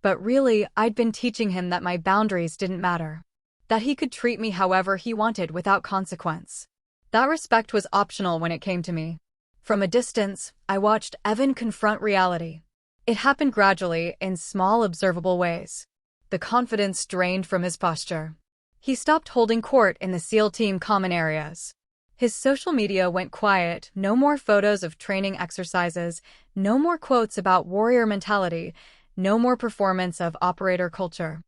But really, I'd been teaching him that my boundaries didn't matter. That he could treat me however he wanted without consequence. That respect was optional when it came to me. From a distance, I watched Evan confront reality. It happened gradually, in small, observable ways. The confidence drained from his posture. He stopped holding court in the SEAL team common areas. His social media went quiet, no more photos of training exercises, no more quotes about warrior mentality, no more performance of operator culture.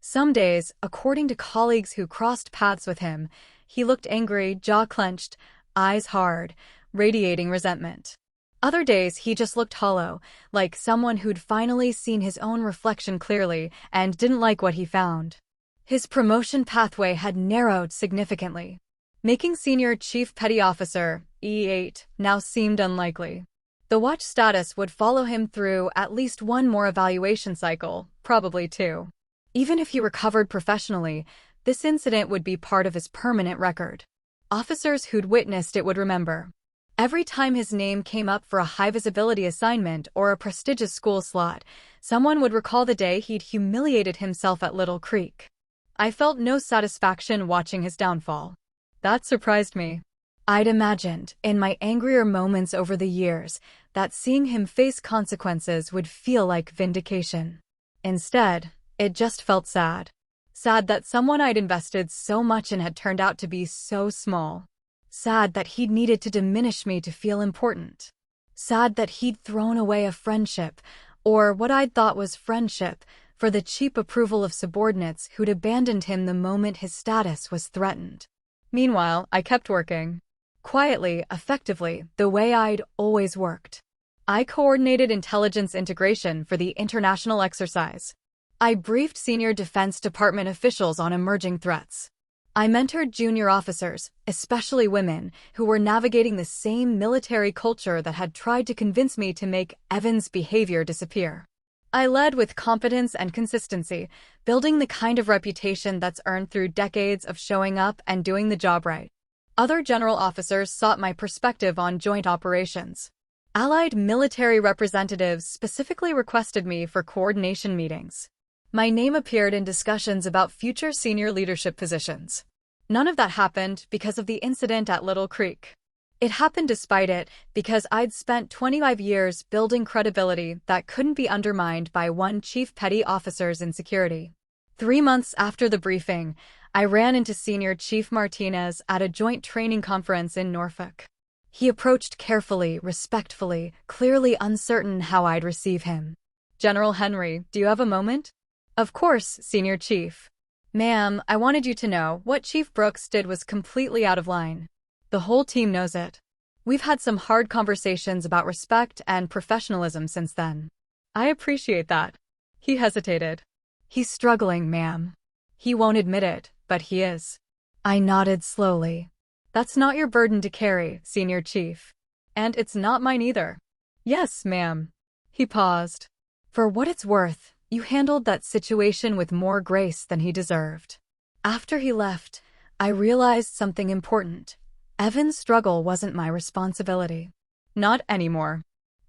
Some days, according to colleagues who crossed paths with him, he looked angry, jaw clenched, eyes hard, radiating resentment. Other days, he just looked hollow, like someone who'd finally seen his own reflection clearly and didn't like what he found. His promotion pathway had narrowed significantly. Making Senior Chief Petty Officer, E8, now seemed unlikely. The watch status would follow him through at least one more evaluation cycle, probably two. Even if he recovered professionally, this incident would be part of his permanent record. Officers who'd witnessed it would remember. Every time his name came up for a high-visibility assignment or a prestigious school slot, someone would recall the day he'd humiliated himself at Little Creek. I felt no satisfaction watching his downfall. That surprised me. I'd imagined, in my angrier moments over the years, that seeing him face consequences would feel like vindication. Instead, it just felt sad. Sad that someone I'd invested so much in had turned out to be so small. Sad that he'd needed to diminish me to feel important. Sad that he'd thrown away a friendship, or what I'd thought was friendship, for the cheap approval of subordinates who'd abandoned him the moment his status was threatened. Meanwhile, I kept working. Quietly, effectively, the way I'd always worked. I coordinated intelligence integration for the international exercise. I briefed senior Defense Department officials on emerging threats. I mentored junior officers, especially women, who were navigating the same military culture that had tried to convince me to make Evan's behavior disappear. I led with competence and consistency, building the kind of reputation that's earned through decades of showing up and doing the job right. Other general officers sought my perspective on joint operations. Allied military representatives specifically requested me for coordination meetings. My name appeared in discussions about future senior leadership positions. None of that happened because of the incident at Little Creek. It happened despite it because I'd spent 25 years building credibility that couldn't be undermined by one chief petty officer's insecurity. 3 months after the briefing, I ran into Senior Chief Martinez at a joint training conference in Norfolk. He approached carefully, respectfully, clearly uncertain how I'd receive him. "General Henry, do you have a moment?" "Of course, Senior Chief." "Ma'am, I wanted you to know what Chief Brooks did was completely out of line. The whole team knows it. We've had some hard conversations about respect and professionalism since then." "I appreciate that." He hesitated. "He's struggling, ma'am. He won't admit it, but he is." I nodded slowly. "That's not your burden to carry, Senior Chief. And it's not mine either." "Yes, ma'am." He paused. "For what it's worth, you handled that situation with more grace than he deserved." After he left, I realized something important. Evan's struggle wasn't my responsibility. Not anymore.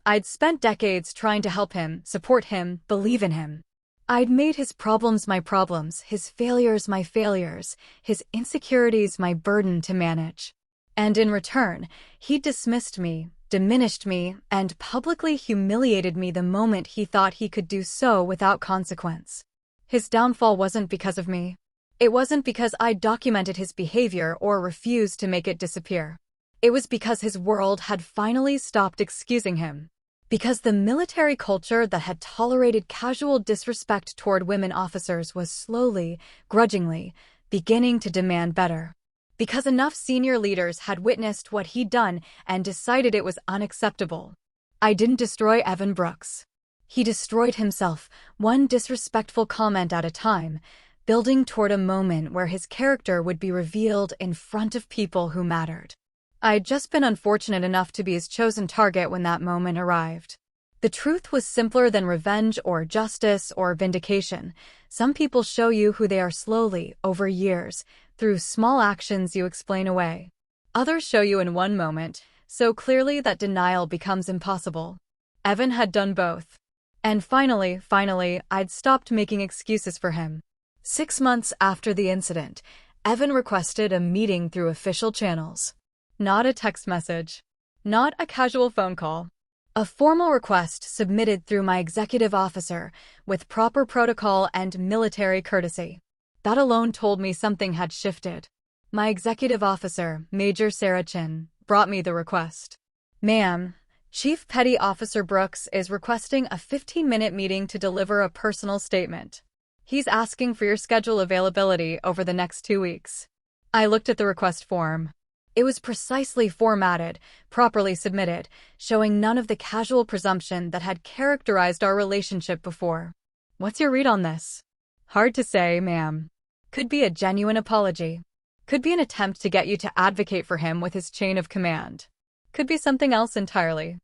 I'd spent decades trying to help him, support him, believe in him. I'd made his problems my problems, his failures my failures, his insecurities my burden to manage. And in return, he dismissed me, diminished me, and publicly humiliated me the moment he thought he could do so without consequence. His downfall wasn't because of me. It wasn't because I documented his behavior or refused to make it disappear. It was because his world had finally stopped excusing him. Because the military culture that had tolerated casual disrespect toward women officers was slowly, grudgingly, beginning to demand better. Because enough senior leaders had witnessed what he'd done and decided it was unacceptable. I didn't destroy Evan Brooks. He destroyed himself, one disrespectful comment at a time, building toward a moment where his character would be revealed in front of people who mattered. I'd just been unfortunate enough to be his chosen target when that moment arrived. The truth was simpler than revenge or justice or vindication. Some people show you who they are slowly, over years, through small actions you explain away. Others show you in one moment, so clearly that denial becomes impossible. Evan had done both. And finally, I'd stopped making excuses for him. 6 months after the incident, Evan requested a meeting through official channels. Not a text message. Not a casual phone call. A formal request submitted through my executive officer, with proper protocol and military courtesy. That alone told me something had shifted. My executive officer, Major Sarah Chin, brought me the request. "Ma'am, Chief Petty Officer Brooks is requesting a 15-minute meeting to deliver a personal statement." He's asking for your schedule availability over the next 2 weeks. I looked at the request form. It was precisely formatted, properly submitted, showing none of the casual presumption that had characterized our relationship before. What's your read on this? Hard to say, ma'am. Could be a genuine apology. Could be an attempt to get you to advocate for him with his chain of command. Could be something else entirely.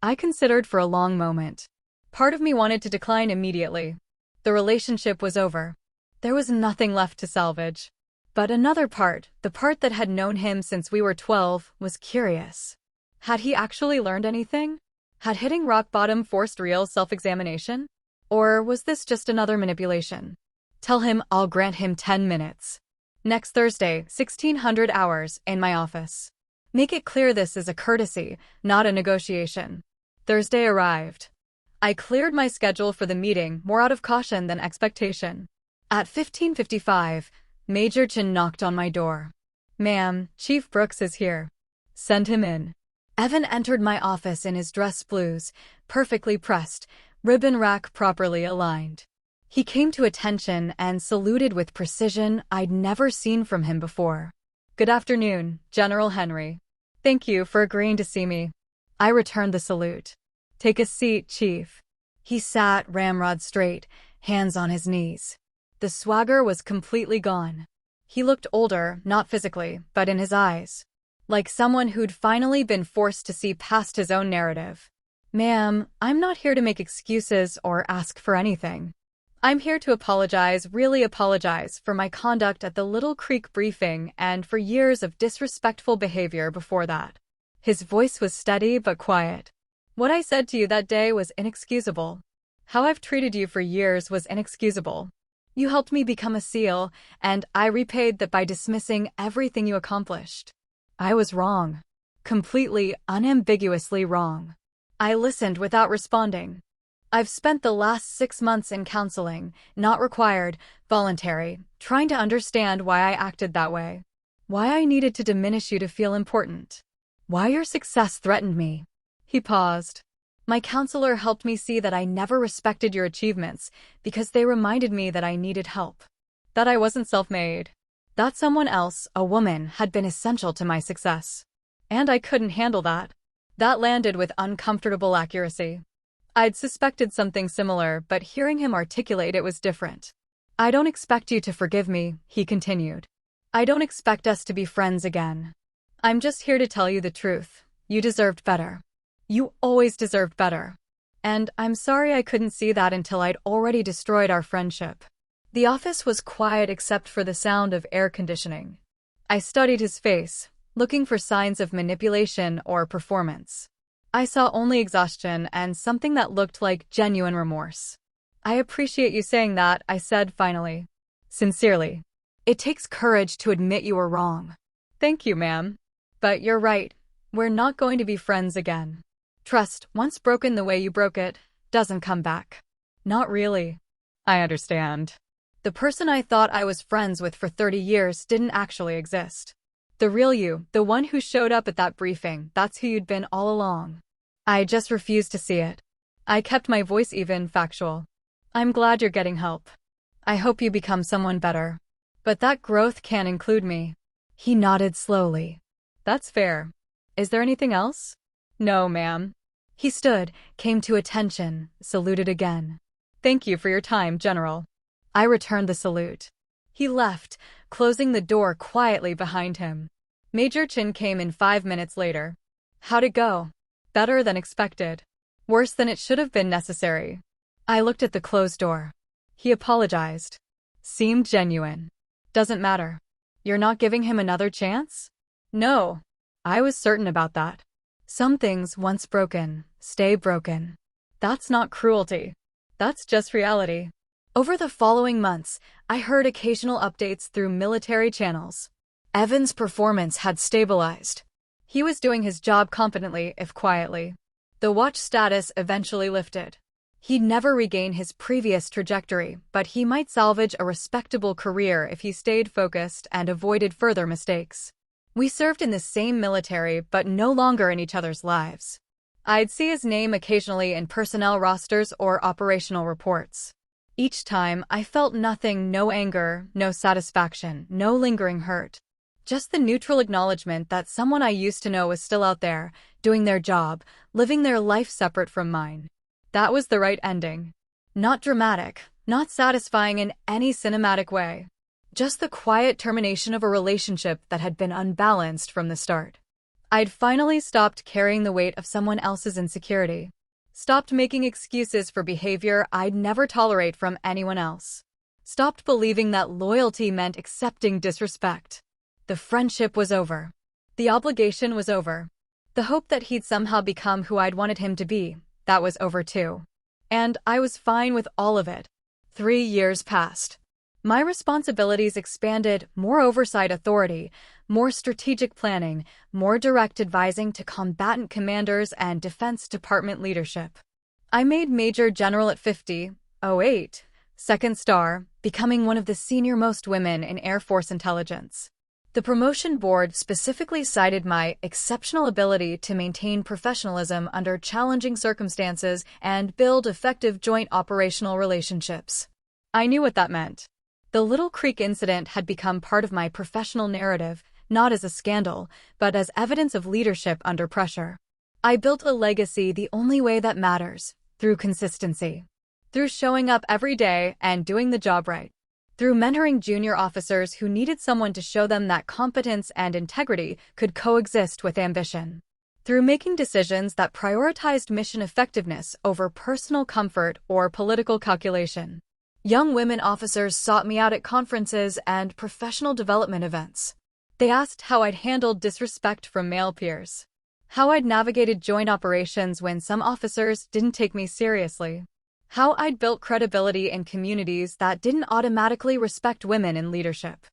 I considered for a long moment. Part of me wanted to decline immediately. The relationship was over. There was nothing left to salvage. But another part, the part that had known him since we were 12, was curious. Had he actually learned anything? Had hitting rock bottom forced real self-examination? Or was this just another manipulation? Tell him I'll grant him 10 minutes. Next Thursday, 1600 hours, in my office. Make it clear this is a courtesy, not a negotiation. Thursday arrived. I cleared my schedule for the meeting more out of caution than expectation. At 15:55, Major Chin knocked on my door. Ma'am, Chief Brooks is here. Send him in. Evan entered my office in his dress blues, perfectly pressed, ribbon rack properly aligned. He came to attention and saluted with precision I'd never seen from him before. Good afternoon, General Henry. Thank you for agreeing to see me. I returned the salute. Take a seat, Chief. He sat ramrod straight, hands on his knees. The swagger was completely gone. He looked older, not physically, but in his eyes. Like someone who'd finally been forced to see past his own narrative. Ma'am, I'm not here to make excuses or ask for anything. I'm here to apologize, really apologize, for my conduct at the Little Creek briefing and for years of disrespectful behavior before that. His voice was steady but quiet. What I said to you that day was inexcusable. How I've treated you for years was inexcusable. You helped me become a SEAL, and I repaid that by dismissing everything you accomplished. I was wrong. Completely, unambiguously wrong. I listened without responding. I've spent the last 6 months in counseling, not required, voluntary, trying to understand why I acted that way. Why I needed to diminish you to feel important. Why your success threatened me. He paused. My counselor helped me see that I never respected your achievements because they reminded me that I needed help. That I wasn't self-made. That someone else, a woman, had been essential to my success. And I couldn't handle that. That landed with uncomfortable accuracy. I'd suspected something similar, but hearing him articulate it was different. I don't expect you to forgive me, he continued. I don't expect us to be friends again. I'm just here to tell you the truth. You deserved better. You always deserved better. And I'm sorry I couldn't see that until I'd already destroyed our friendship. The office was quiet except for the sound of air conditioning. I studied his face, looking for signs of manipulation or performance. I saw only exhaustion and something that looked like genuine remorse. I appreciate you saying that, I said finally. Sincerely. It takes courage to admit you were wrong. Thank you, ma'am. But you're right. We're not going to be friends again. Trust, once broken the way you broke it, doesn't come back. Not really. I understand. The person I thought I was friends with for 30 years didn't actually exist. The real you, the one who showed up at that briefing, that's who you'd been all along. I just refused to see it. I kept my voice even, factual. I'm glad you're getting help. I hope you become someone better. But that growth can't include me. He nodded slowly. That's fair. Is there anything else? No, ma'am. He stood, came to attention, saluted again. Thank you for your time, General. I returned the salute. He left, closing the door quietly behind him. Major Chin came in 5 minutes later. How'd it go? Better than expected. Worse than it should have been necessary. I looked at the closed door. He apologized. Seemed genuine. Doesn't matter. You're not giving him another chance? No. I was certain about that. Some things, once broken, stay broken. That's not cruelty. That's just reality. Over the following months, I heard occasional updates through military channels. Evan's performance had stabilized. He was doing his job competently, if quietly. The watch status eventually lifted. He'd never regain his previous trajectory, but he might salvage a respectable career if he stayed focused and avoided further mistakes. We served in the same military, but no longer in each other's lives. I'd see his name occasionally in personnel rosters or operational reports. Each time, I felt nothing, no anger, no satisfaction, no lingering hurt. Just the neutral acknowledgement that someone I used to know was still out there, doing their job, living their life separate from mine. That was the right ending. Not dramatic, not satisfying in any cinematic way. Just the quiet termination of a relationship that had been unbalanced from the start. I'd finally stopped carrying the weight of someone else's insecurity. Stopped making excuses for behavior I'd never tolerate from anyone else. Stopped believing that loyalty meant accepting disrespect. The friendship was over. The obligation was over. The hope that he'd somehow become who I'd wanted him to be, that was over too. And I was fine with all of it. 3 years passed. My responsibilities expanded, more oversight authority, more strategic planning, more direct advising to combatant commanders and Defense Department leadership. I made Major General at 50, second star, becoming one of the senior-most women in Air Force intelligence. The promotion board specifically cited my exceptional ability to maintain professionalism under challenging circumstances and build effective joint operational relationships. I knew what that meant. The Little Creek incident had become part of my professional narrative, not as a scandal, but as evidence of leadership under pressure. I built a legacy the only way that matters, through consistency. Through showing up every day and doing the job right. Through mentoring junior officers who needed someone to show them that competence and integrity could coexist with ambition. Through making decisions that prioritized mission effectiveness over personal comfort or political calculation. Young women officers sought me out at conferences and professional development events. They asked how I'd handled disrespect from male peers. How I'd navigated joint operations when some officers didn't take me seriously. How I'd built credibility in communities that didn't automatically respect women in leadership.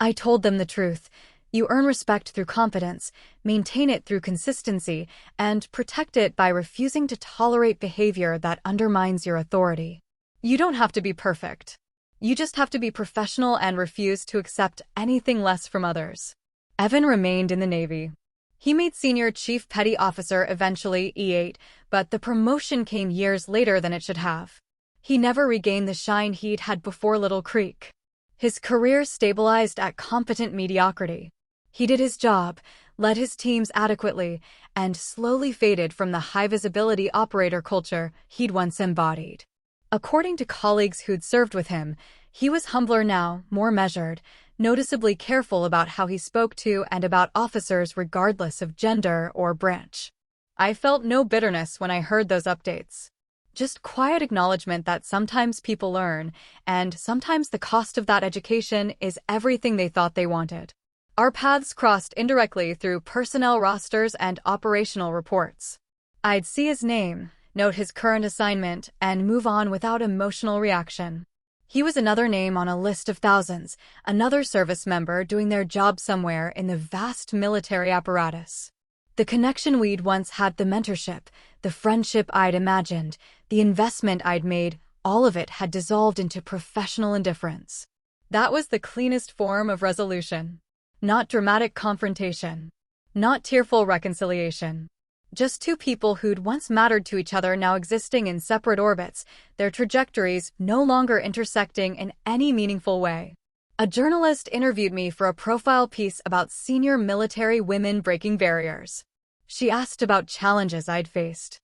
I told them the truth. You earn respect through competence, maintain it through consistency, and protect it by refusing to tolerate behavior that undermines your authority. You don't have to be perfect. You just have to be professional and refuse to accept anything less from others. Evan remained in the Navy. He made Senior Chief Petty Officer eventually, E8, but the promotion came years later than it should have. He never regained the shine he'd had before Little Creek. His career stabilized at competent mediocrity. He did his job, led his teams adequately, and slowly faded from the high-visibility operator culture he'd once embodied. According to colleagues who'd served with him, he was humbler now, more measured, noticeably careful about how he spoke to and about officers regardless of gender or branch. I felt no bitterness when I heard those updates. Just quiet acknowledgement that sometimes people learn, and sometimes the cost of that education is everything they thought they wanted. Our paths crossed indirectly through personnel rosters and operational reports. I'd see his name, note his current assignment, and move on without emotional reaction. He was another name on a list of thousands, another service member doing their job somewhere in the vast military apparatus. The connection we'd once had, the mentorship, the friendship I'd imagined, the investment I'd made, all of it had dissolved into professional indifference. That was the cleanest form of resolution. Not dramatic confrontation. Not tearful reconciliation. Just two people who'd once mattered to each other now existing in separate orbits, their trajectories no longer intersecting in any meaningful way. A journalist interviewed me for a profile piece about senior military women breaking barriers. She asked about challenges I'd faced.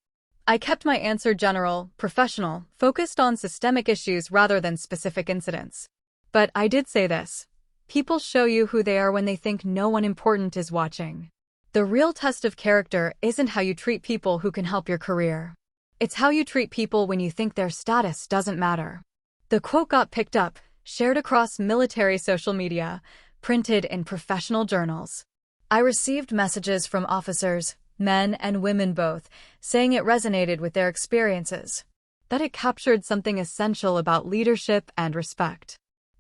I kept my answer general, professional, focused on systemic issues rather than specific incidents. But I did say this. People show you who they are when they think no one important is watching. The real test of character isn't how you treat people who can help your career. It's how you treat people when you think their status doesn't matter. The quote got picked up, shared across military social media, printed in professional journals. I received messages from officers, men and women both, saying it resonated with their experiences, that it captured something essential about leadership and respect.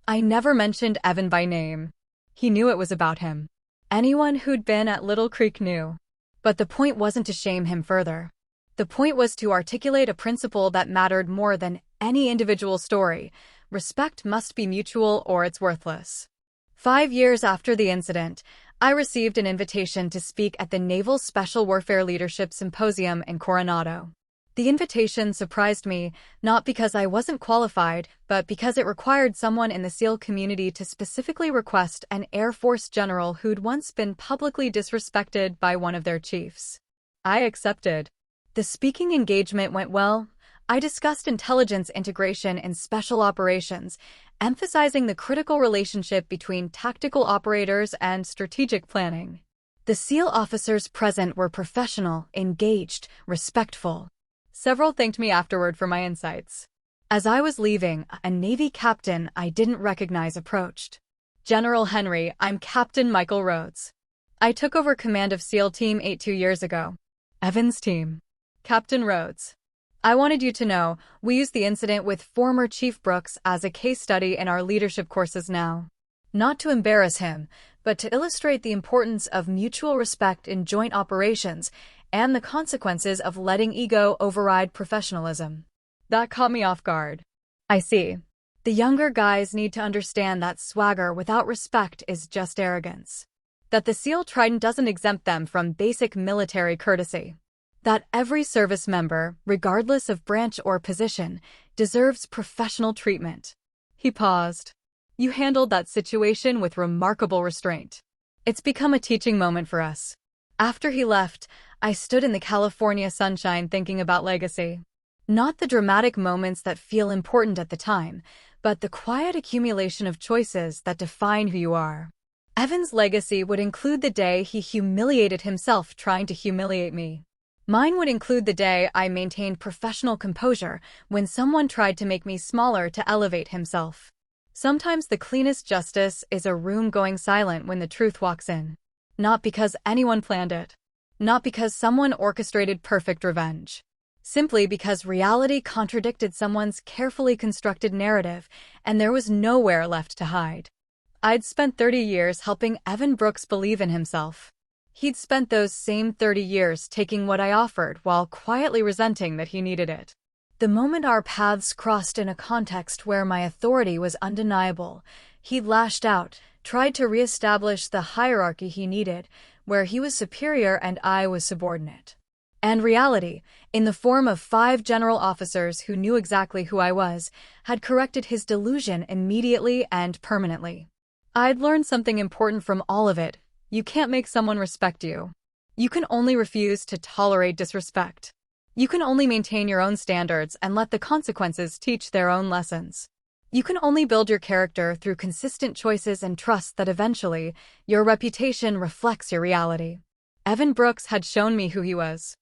I never mentioned Evan by name. He knew it was about him. Anyone who'd been at Little Creek knew. But the point wasn't to shame him further. The point was to articulate a principle that mattered more than any individual story. Respect must be mutual or it's worthless. 5 years after the incident, I received an invitation to speak at the Naval Special Warfare Leadership Symposium in Coronado. The invitation surprised me, not because I wasn't qualified, but because it required someone in the SEAL community to specifically request an Air Force general who'd once been publicly disrespected by one of their chiefs. I accepted. The speaking engagement went well. I discussed intelligence integration in special operations, emphasizing the critical relationship between tactical operators and strategic planning. The SEAL officers present were professional, engaged, respectful. Several thanked me afterward for my insights. As I was leaving, a Navy captain I didn't recognize approached. "General Henry, I'm Captain Michael Rhodes. I took over command of SEAL Team 8 2 years ago. Evan's team." "Captain Rhodes, I wanted you to know, we use the incident with former Chief Brooks as a case study in our leadership courses now. Not to embarrass him, but to illustrate the importance of mutual respect in joint operations and the consequences of letting ego override professionalism." That caught me off guard. I see. The younger guys need to understand that swagger without respect is just arrogance. That the SEAL Trident doesn't exempt them from basic military courtesy. That every service member, regardless of branch or position, deserves professional treatment. He paused. "You handled that situation with remarkable restraint. It's become a teaching moment for us." After he left, I stood in the California sunshine thinking about legacy. Not the dramatic moments that feel important at the time, but the quiet accumulation of choices that define who you are. Evan's legacy would include the day he humiliated himself trying to humiliate me. Mine would include the day I maintained professional composure when someone tried to make me smaller to elevate himself. Sometimes the cleanest justice is a room going silent when the truth walks in. Not because anyone planned it. Not because someone orchestrated perfect revenge. Simply because reality contradicted someone's carefully constructed narrative, and there was nowhere left to hide. I'd spent 30 years helping Evan Brooks believe in himself. He'd spent those same 30 years taking what I offered while quietly resenting that he needed it. The moment our paths crossed in a context where my authority was undeniable, he lashed out, tried to reestablish the hierarchy he needed, where he was superior and I was subordinate. And reality, in the form of 5 general officers who knew exactly who I was, had corrected his delusion immediately and permanently. I'd learned something important from all of it. You can't make someone respect you. You can only refuse to tolerate disrespect. You can only maintain your own standards and let the consequences teach their own lessons. You can only build your character through consistent choices and trust that eventually, your reputation reflects your reality. Evan Brooks had shown me who he was.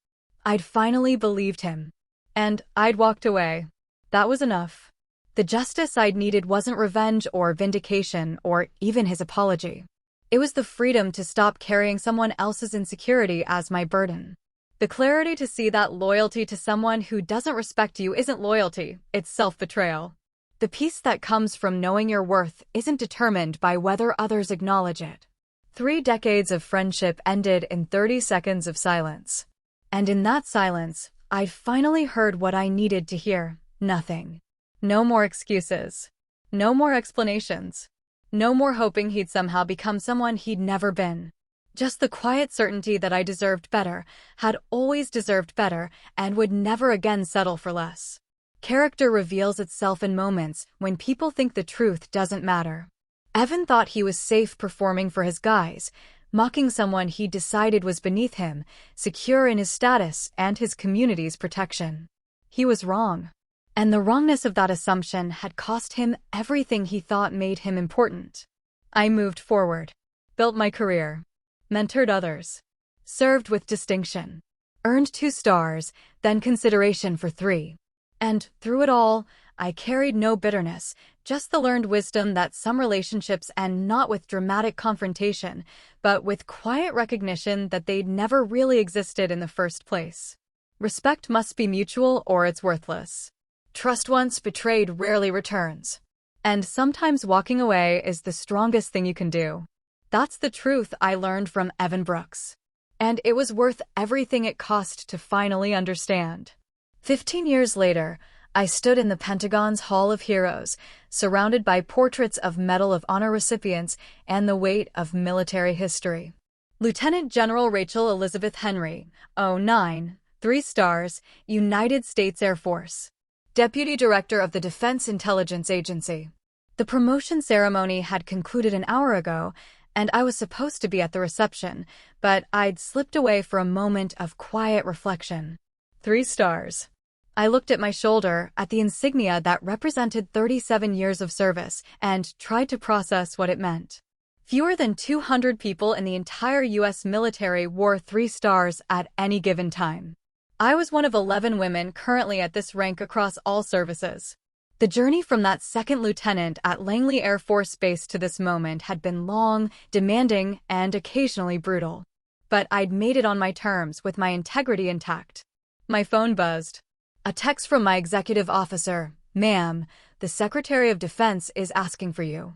I'd finally believed him. And I'd walked away. That was enough. The justice I'd needed wasn't revenge or vindication or even his apology. It was the freedom to stop carrying someone else's insecurity as my burden. The clarity to see that loyalty to someone who doesn't respect you isn't loyalty, it's self-betrayal. The peace that comes from knowing your worth isn't determined by whether others acknowledge it. 3 decades of friendship ended in 30 seconds of silence. And in that silence, I'd finally heard what I needed to hear. Nothing. No more excuses. No more explanations. No more hoping he'd somehow become someone he'd never been. Just the quiet certainty that I deserved better, had always deserved better, and would never again settle for less. Character reveals itself in moments when people think the truth doesn't matter. Evan thought he was safe performing for his guys, mocking someone he decided was beneath him, secure in his status and his community's protection. He was wrong. And the wrongness of that assumption had cost him everything he thought made him important. I moved forward, built my career, mentored others, served with distinction, earned 2 stars, then consideration for 3. And through it all, I carried no bitterness, just the learned wisdom that some relationships end not with dramatic confrontation, but with quiet recognition that they'd never really existed in the first place. Respect must be mutual or it's worthless. Trust once betrayed rarely returns. And sometimes walking away is the strongest thing you can do. That's the truth I learned from Evan Brooks. And it was worth everything it cost to finally understand. 15 years later, I stood in the Pentagon's Hall of Heroes, surrounded by portraits of Medal of Honor recipients and the weight of military history. Lieutenant General Rachel Elizabeth Henry, 09, 3 stars, United States Air Force. Deputy Director of the Defense Intelligence Agency. The promotion ceremony had concluded an hour ago, and I was supposed to be at the reception, but I'd slipped away for a moment of quiet reflection. 3 stars. I looked at my shoulder, at the insignia that represented 37 years of service, and tried to process what it meant. Fewer than 200 people in the entire U.S. military wore 3 stars at any given time. I was one of 11 women currently at this rank across all services. The journey from that second lieutenant at Langley Air Force Base to this moment had been long, demanding, and occasionally brutal. But I'd made it on my terms, with my integrity intact. My phone buzzed. A text from my executive officer. "Ma'am, the Secretary of Defense is asking for you."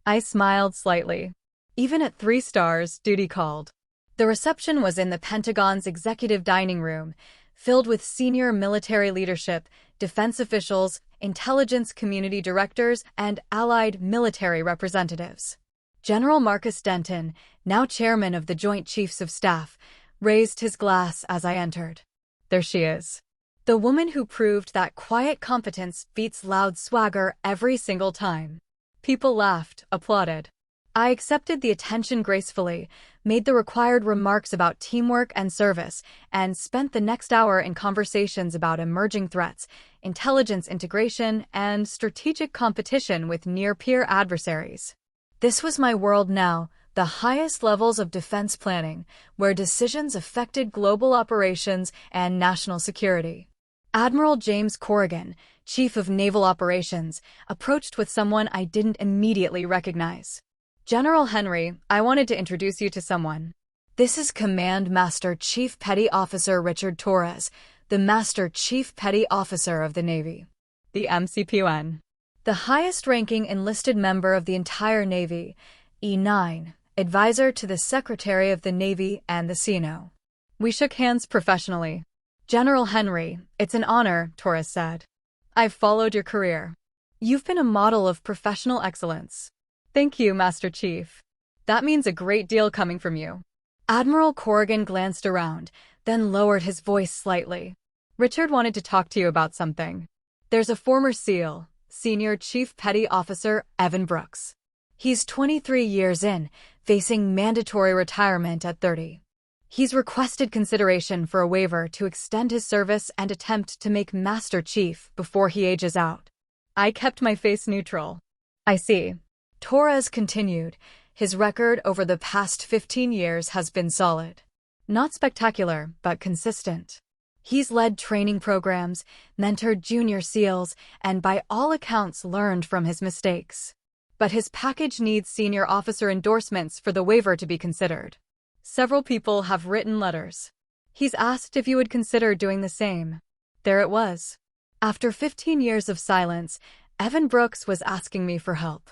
I smiled slightly. Even at 3 stars, duty called. The reception was in the Pentagon's executive dining room, filled with senior military leadership, defense officials, intelligence community directors, and allied military representatives. General Marcus Denton, now chairman of the Joint Chiefs of Staff, raised his glass as I entered. There she is. The woman who proved that quiet competence beats loud swagger every single time. People laughed, applauded. I accepted the attention gracefully, made the required remarks about teamwork and service, and spent the next hour in conversations about emerging threats, intelligence integration, and strategic competition with near-peer adversaries. This was my world now, the highest levels of defense planning, where decisions affected global operations and national security. Admiral James Corrigan, Chief of Naval Operations, approached with someone I didn't immediately recognize. "General Henry, I wanted to introduce you to someone. This is Command Master Chief Petty Officer Richard Torres, the Master Chief Petty Officer of the Navy." The MCPUN. The highest-ranking enlisted member of the entire Navy, E9, advisor to the Secretary of the Navy and the CNO. We shook hands professionally. "General Henry, it's an honor," Torres said. "I've followed your career. You've been a model of professional excellence." "Thank you, Master Chief. That means a great deal coming from you." Admiral Corrigan glanced around, then lowered his voice slightly. "Richard wanted to talk to you about something. There's a former SEAL, Senior Chief Petty Officer Evan Brooks. He's 23 years in, facing mandatory retirement at 30. He's requested consideration for a waiver to extend his service and attempt to make Master Chief before he ages out." I kept my face neutral. "I see." Torres continued. His record over the past 15 years has been solid. Not spectacular, but consistent. He's led training programs, mentored junior SEALs, and by all accounts learned from his mistakes. But his package needs senior officer endorsements for the waiver to be considered. Several people have written letters. He's asked if you would consider doing the same. There it was. After 15 years of silence, Evan Brooks was asking me for help.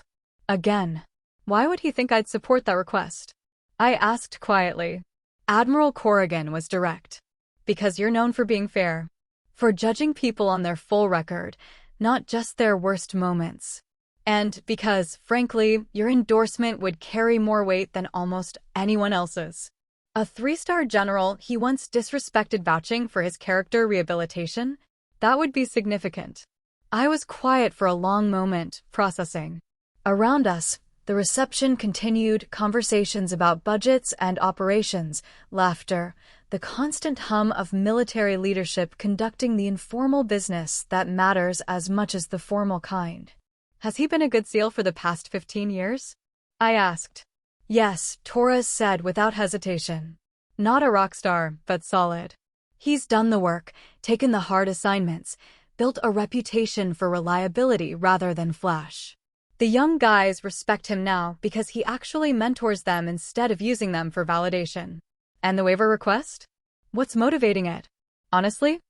Again. Why would he think I'd support that request? I asked quietly. Admiral Corrigan was direct. "Because you're known for being fair. For judging people on their full record, not just their worst moments. And because, frankly, your endorsement would carry more weight than almost anyone else's." A 3-star general he once disrespected vouching for his character rehabilitation? That would be significant. I was quiet for a long moment, processing. Around us, the reception continued, conversations about budgets and operations, laughter, the constant hum of military leadership conducting the informal business that matters as much as the formal kind. "Has he been a good SEAL for the past 15 years? I asked. "Yes," Torres said without hesitation. "Not a rock star, but solid. He's done the work, taken the hard assignments, built a reputation for reliability rather than flash. The young guys respect him now because he actually mentors them instead of using them for validation." "And the waiver request? What's motivating it?" "Honestly,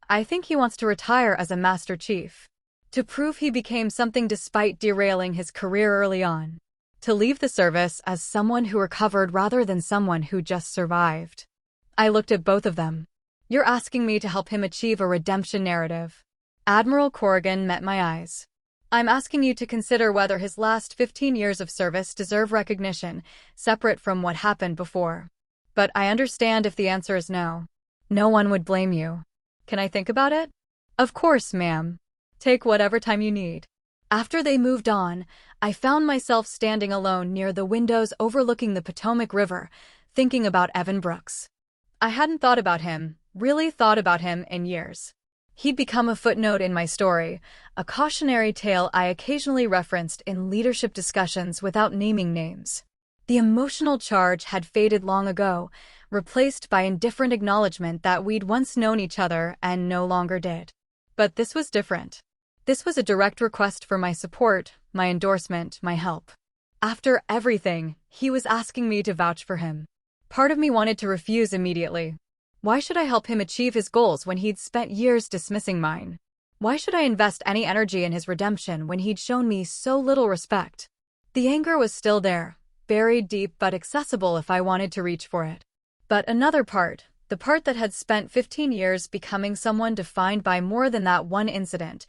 I think he wants to retire as a Master Chief. To prove he became something despite derailing his career early on. To leave the service as someone who recovered rather than someone who just survived." I looked at both of them. "You're asking me to help him achieve a redemption narrative." Admiral Corrigan met my eyes. "I'm asking you to consider whether his last 15 years of service deserve recognition, separate from what happened before. But I understand if the answer is no." No one would blame you. Can I think about it? Of course, ma'am. Take whatever time you need. After they moved on, I found myself standing alone near the windows overlooking the Potomac River, thinking about Evan Brooks. I hadn't thought about him, really thought about him, in years. He'd become a footnote in my story, a cautionary tale I occasionally referenced in leadership discussions without naming names. The emotional charge had faded long ago, replaced by indifferent acknowledgement that we'd once known each other and no longer did. But this was different. This was a direct request for my support, my endorsement, my help. After everything, he was asking me to vouch for him. Part of me wanted to refuse immediately. Why should I help him achieve his goals when he'd spent years dismissing mine? Why should I invest any energy in his redemption when he'd shown me so little respect? The anger was still there, buried deep but accessible if I wanted to reach for it. But another part, the part that had spent 15 years becoming someone defined by more than that one incident,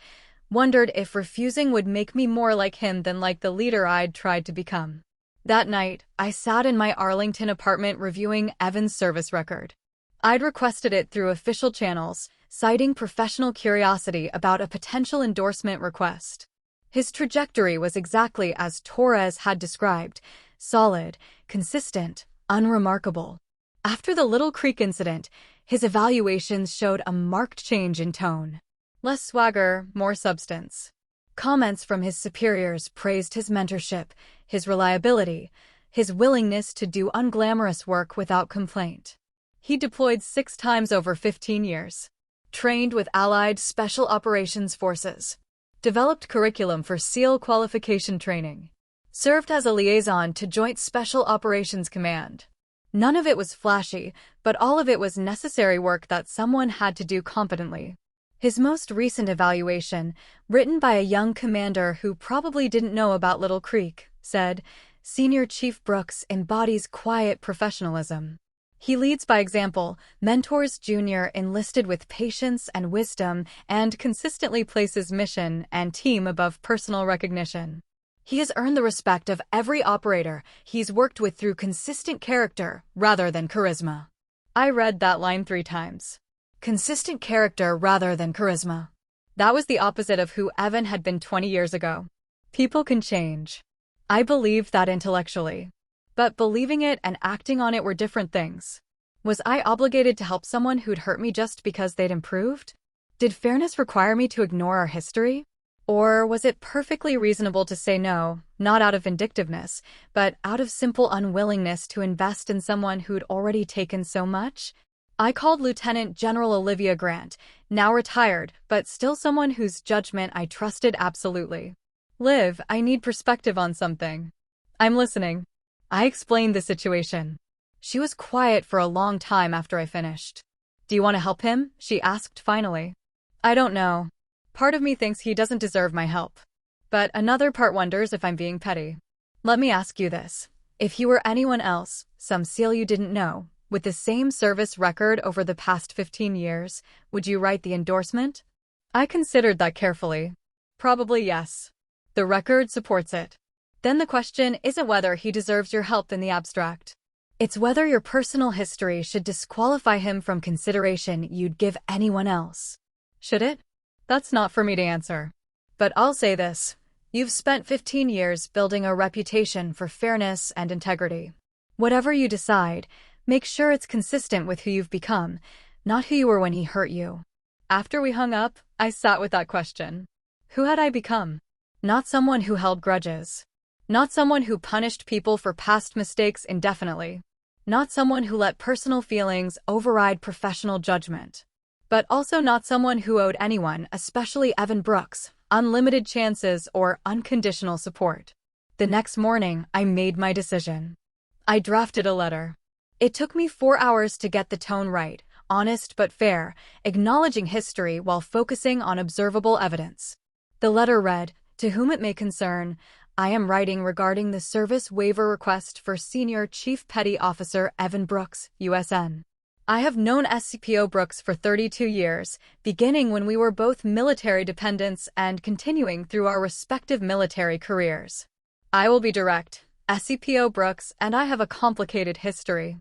wondered if refusing would make me more like him than like the leader I'd tried to become. That night, I sat in my Arlington apartment reviewing Evan's service record. I'd requested it through official channels, citing professional curiosity about a potential endorsement request. His trajectory was exactly as Torres had described: solid, consistent, unremarkable. After the Little Creek incident, his evaluations showed a marked change in tone. Less swagger, more substance. Comments from his superiors praised his mentorship, his reliability, his willingness to do unglamorous work without complaint. He deployed 6 times over 15 years. Trained with Allied Special Operations Forces. Developed curriculum for SEAL qualification training. Served as a liaison to Joint Special Operations Command. None of it was flashy, but all of it was necessary work that someone had to do competently. His most recent evaluation, written by a young commander who probably didn't know about Little Creek, said, "Senior Chief Brooks embodies quiet professionalism. He leads by example, mentors junior enlisted with patience and wisdom, and consistently places mission and team above personal recognition. He has earned the respect of every operator he's worked with through consistent character rather than charisma." I read that line 3 times. Consistent character rather than charisma. That was the opposite of who Evan had been 20 years ago. People can change. I believed that intellectually. But believing it and acting on it were different things. Was I obligated to help someone who'd hurt me just because they'd improved? Did fairness require me to ignore our history? Or was it perfectly reasonable to say no, not out of vindictiveness, but out of simple unwillingness to invest in someone who'd already taken so much? I called Lieutenant General Olivia Grant, now retired, but still someone whose judgment I trusted absolutely. "Liv, I need perspective on something." "I'm listening." I explained the situation. She was quiet for a long time after I finished. "Do you want to help him?" she asked finally. "I don't know. Part of me thinks he doesn't deserve my help. But another part wonders if I'm being petty. Let me ask you this. If he were anyone else, some SEAL you didn't know, with the same service record over the past 15 years, would you write the endorsement?" I considered that carefully. Probably yes. The record supports it. Then the question isn't whether he deserves your help in the abstract. It's whether your personal history should disqualify him from consideration you'd give anyone else. Should it? That's not for me to answer. But I'll say this. You've spent 15 years building a reputation for fairness and integrity. Whatever you decide, make sure it's consistent with who you've become, not who you were when he hurt you. After we hung up, I sat with that question. Who had I become? Not someone who held grudges. Not someone who punished people for past mistakes indefinitely. Not someone who let personal feelings override professional judgment. But also not someone who owed anyone, especially Evan Brooks, unlimited chances or unconditional support. The next morning, I made my decision. I drafted a letter. It took me 4 hours to get the tone right, honest but fair, acknowledging history while focusing on observable evidence. The letter read, "To whom it may concern, I am writing regarding the service waiver request for Senior Chief Petty Officer Evan Brooks, USN. I have known SCPO Brooks for 32 years, beginning when we were both military dependents and continuing through our respective military careers. I will be direct. SCPO Brooks and I have a complicated history.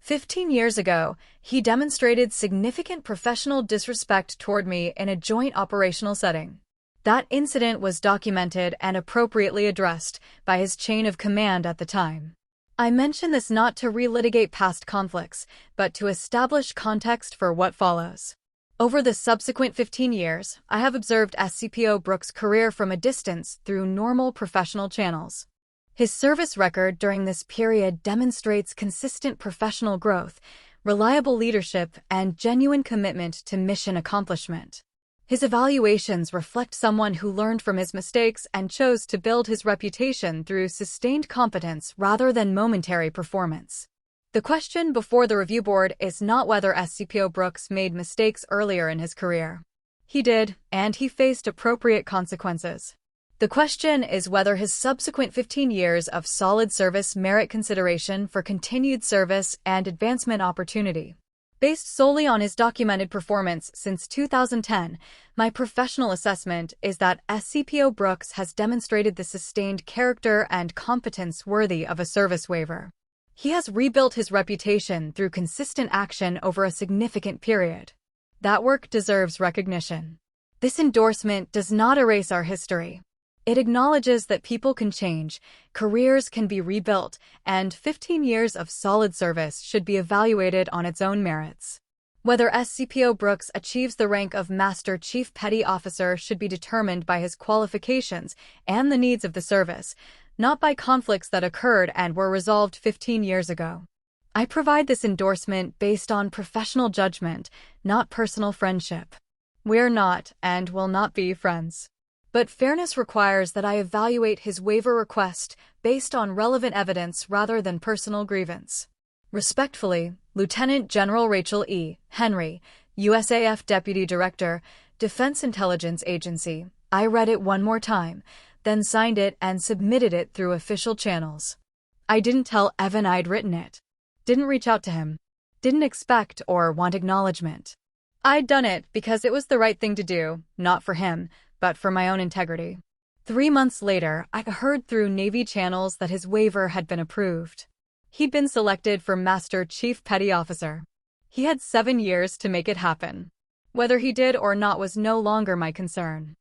15 years ago, he demonstrated significant professional disrespect toward me in a joint operational setting. That incident was documented and appropriately addressed by his chain of command at the time. I mention this not to relitigate past conflicts, but to establish context for what follows. Over the subsequent 15 years, I have observed SCPO Brooks' career from a distance through normal professional channels. His service record during this period demonstrates consistent professional growth, reliable leadership, and genuine commitment to mission accomplishment. His evaluations reflect someone who learned from his mistakes and chose to build his reputation through sustained competence rather than momentary performance. The question before the review board is not whether SCPO Brooks made mistakes earlier in his career. He did, and he faced appropriate consequences. The question is whether his subsequent 15 years of solid service merit consideration for continued service and advancement opportunity. Based solely on his documented performance since 2010, my professional assessment is that SCPO Brooks has demonstrated the sustained character and competence worthy of a service waiver. He has rebuilt his reputation through consistent action over a significant period. That work deserves recognition. This endorsement does not erase our history. It acknowledges that people can change, careers can be rebuilt, and 15 years of solid service should be evaluated on its own merits. Whether SCPO Brooks achieves the rank of Master Chief Petty Officer should be determined by his qualifications and the needs of the service, not by conflicts that occurred and were resolved 15 years ago. I provide this endorsement based on professional judgment, not personal friendship. We're not and will not be friends. But fairness requires that I evaluate his waiver request based on relevant evidence rather than personal grievance. Respectfully, Lieutenant General Rachel E. Henry, USAF Deputy Director, Defense Intelligence Agency. I read it one more time, then signed it and submitted it through official channels. I didn't tell Evan I'd written it. Didn't reach out to him. Didn't expect or want acknowledgement. I'd done it because it was the right thing to do, not for him, but for my own integrity. 3 months later, I heard through Navy channels that his waiver had been approved. He'd been selected for Master Chief Petty Officer. He had 7 years to make it happen. Whether he did or not was no longer my concern.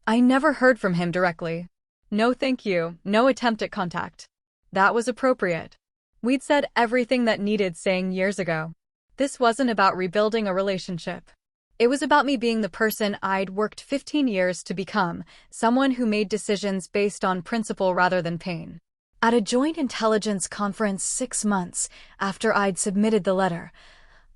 I never heard from him directly. No thank you, no attempt at contact. That was appropriate. We'd said everything that needed saying years ago. This wasn't about rebuilding a relationship. It was about me being the person I'd worked 15 years to become, someone who made decisions based on principle rather than pain. At a joint intelligence conference 6 months after I'd submitted the letter,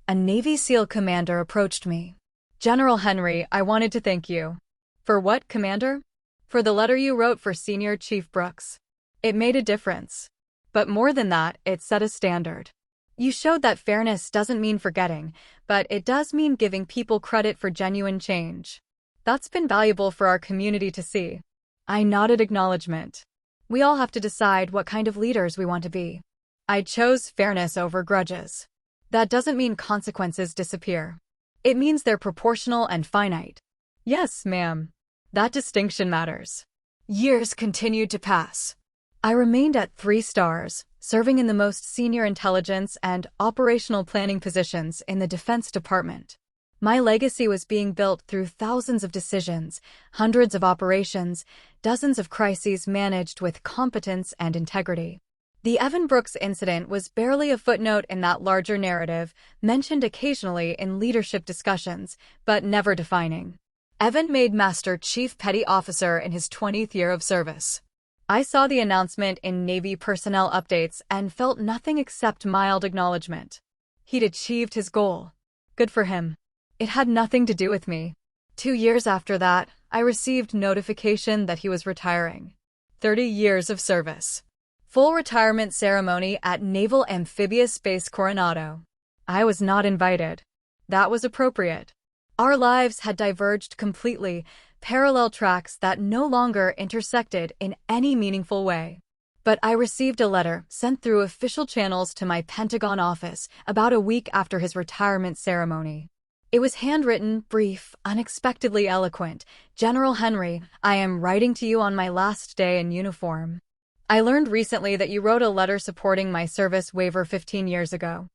a Navy SEAL commander approached me. General Henry, I wanted to thank you. For what, Commander? For the letter you wrote for Senior Chief Brooks. It made a difference. But more than that, it set a standard. You showed that fairness doesn't mean forgetting, but it does mean giving people credit for genuine change. That's been valuable for our community to see. I nodded acknowledgement. We all have to decide what kind of leaders we want to be. I chose fairness over grudges. That doesn't mean consequences disappear. It means they're proportional and finite. Yes, ma'am. That distinction matters. Years continued to pass. I remained at 3 stars, serving in the most senior intelligence and operational planning positions in the Defense Department. My legacy was being built through thousands of decisions, hundreds of operations, dozens of crises managed with competence and integrity. The Evan Brooks incident was barely a footnote in that larger narrative, mentioned occasionally in leadership discussions, but never defining. Evan made Master Chief Petty Officer in his 20th year of service. I saw the announcement in Navy personnel updates and felt nothing except mild acknowledgement. He'd achieved his goal. Good for him. It had nothing to do with me. 2 years after that, I received notification that he was retiring. 30 years of service. Full retirement ceremony at Naval Amphibious Base Coronado. I was not invited. That was appropriate. Our lives had diverged completely, parallel tracks that no longer intersected in any meaningful way. But I received a letter sent through official channels to my Pentagon office about a week after his retirement ceremony. It was handwritten, brief, unexpectedly eloquent. General Henry, I am writing to you on my last day in uniform. I learned recently that you wrote a letter supporting my service waiver 15 years ago.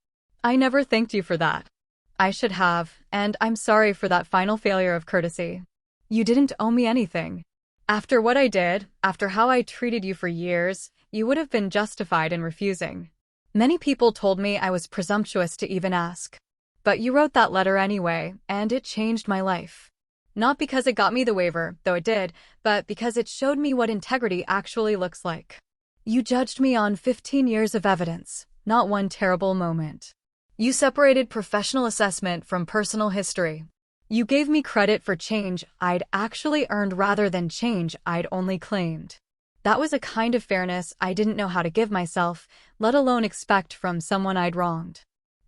I never thanked you for that. I should have, and I'm sorry for that final failure of courtesy. You didn't owe me anything. After what I did, after how I treated you for years, you would have been justified in refusing. Many people told me I was presumptuous to even ask. But you wrote that letter anyway, and it changed my life. Not because it got me the waiver, though it did, but because it showed me what integrity actually looks like. You judged me on 15 years of evidence, not one terrible moment. You separated professional assessment from personal history. You gave me credit for change I'd actually earned rather than change I'd only claimed. That was a kind of fairness I didn't know how to give myself, let alone expect from someone I'd wronged.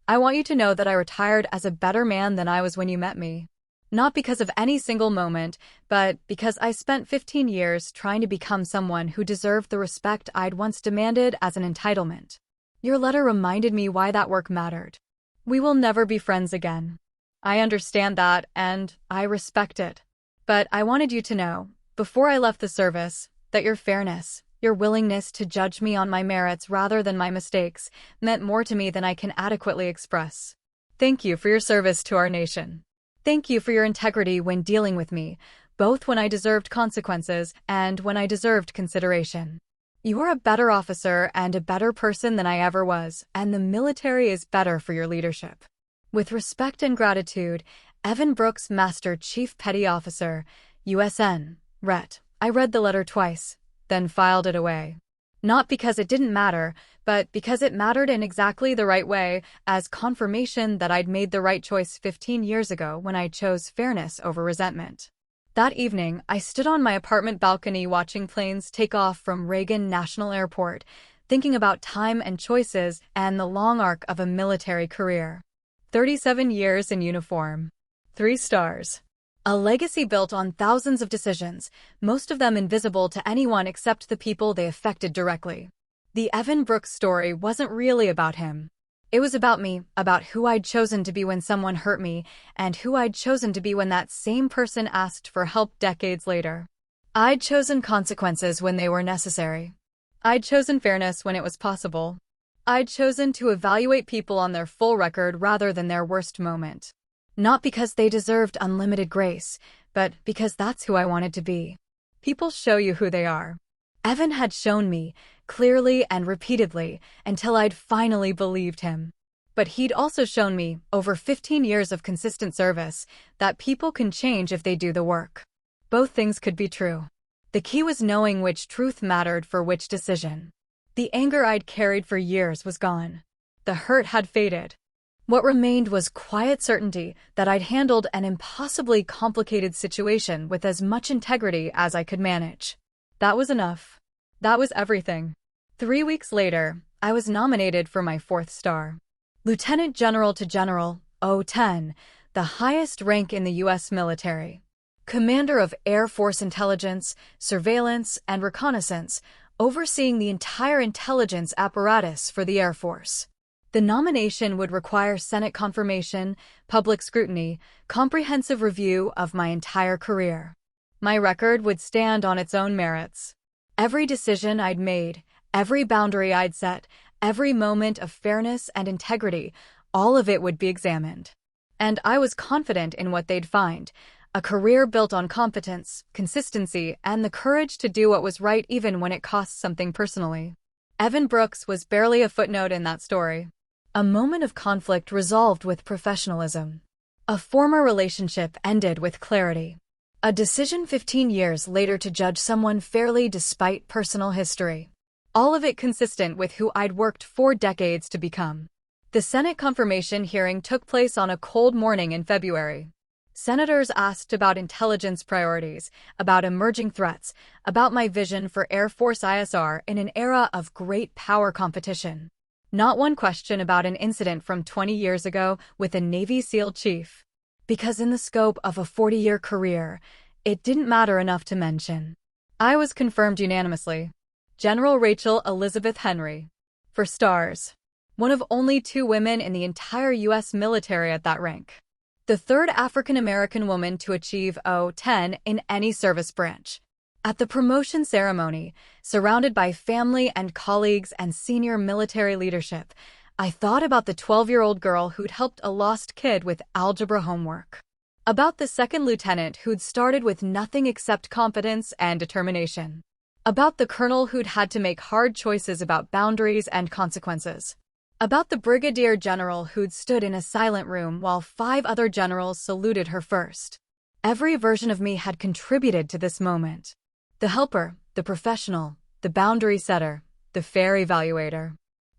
I want you to know that I retired as a better man than I was when you met me. Not because of any single moment, but because I spent 15 years trying to become someone who deserved the respect I'd once demanded as an entitlement. Your letter reminded me why that work mattered. We will never be friends again. I understand that, and I respect it. But I wanted you to know, before I left the service, that your fairness, your willingness to judge me on my merits rather than my mistakes, meant more to me than I can adequately express. Thank you for your service to our nation. Thank you for your integrity when dealing with me, both when I deserved consequences and when I deserved consideration. You are a better officer and a better person than I ever was, and the military is better for your leadership. With respect and gratitude, Evan Brooks, Master Chief Petty Officer, USN, Ret. I read the letter twice, then filed it away. Not because it didn't matter, but because it mattered in exactly the right way, as confirmation that I'd made the right choice 15 years ago when I chose fairness over resentment. That evening, I stood on my apartment balcony watching planes take off from Reagan National Airport, thinking about time and choices and the long arc of a military career. 37 years in uniform. 3 stars. A legacy built on thousands of decisions, most of them invisible to anyone except the people they affected directly. The Evan Brooks story wasn't really about him. It was about me, about who I'd chosen to be when someone hurt me, and who I'd chosen to be when that same person asked for help decades later. I'd chosen consequences when they were necessary. I'd chosen fairness when it was possible. I'd chosen to evaluate people on their full record rather than their worst moment. Not because they deserved unlimited grace, but because that's who I wanted to be. People show you who they are. Evan had shown me, clearly and repeatedly, until I'd finally believed him. But he'd also shown me, over 15 years of consistent service, that people can change if they do the work. Both things could be true. The key was knowing which truth mattered for which decision. The anger I'd carried for years was gone. The hurt had faded. What remained was quiet certainty that I'd handled an impossibly complicated situation with as much integrity as I could manage. That was enough. That was everything. 3 weeks later, I was nominated for my 4th star. Lieutenant General to General, 010, the highest rank in the U.S. military. Commander of Air Force Intelligence, Surveillance, and Reconnaissance, overseeing the entire intelligence apparatus for the Air Force. The nomination would require Senate confirmation, public scrutiny, comprehensive review of my entire career. My record would stand on its own merits. Every decision I'd made, every boundary I'd set, every moment of fairness and integrity, all of it would be examined. And I was confident in what they'd find: a career built on competence, consistency, and the courage to do what was right even when it cost something personally. Evan Brooks was barely a footnote in that story. A moment of conflict resolved with professionalism. A former relationship ended with clarity. A decision 15 years later to judge someone fairly despite personal history. All of it consistent with who I'd worked 4 decades to become. The Senate confirmation hearing took place on a cold morning in February. Senators asked about intelligence priorities, about emerging threats, about my vision for Air Force ISR in an era of great power competition. Not one question about an incident from 20 years ago with a Navy SEAL chief. Because in the scope of a 40-year career, it didn't matter enough to mention. I was confirmed unanimously. General Rachel Elizabeth Henry. 4 stars. One of only 2 women in the entire U.S. military at that rank. The 3rd African-American woman to achieve 010 in any service branch. At the promotion ceremony, surrounded by family and colleagues and senior military leadership, I thought about the 12-year-old girl who'd helped a lost kid with algebra homework. About the second lieutenant who'd started with nothing except confidence and determination. About the colonel who'd had to make hard choices about boundaries and consequences. About the brigadier general who'd stood in a silent room while 5 other generals saluted her first. Every version of me had contributed to this moment. The helper, the professional, the boundary setter, the fair evaluator.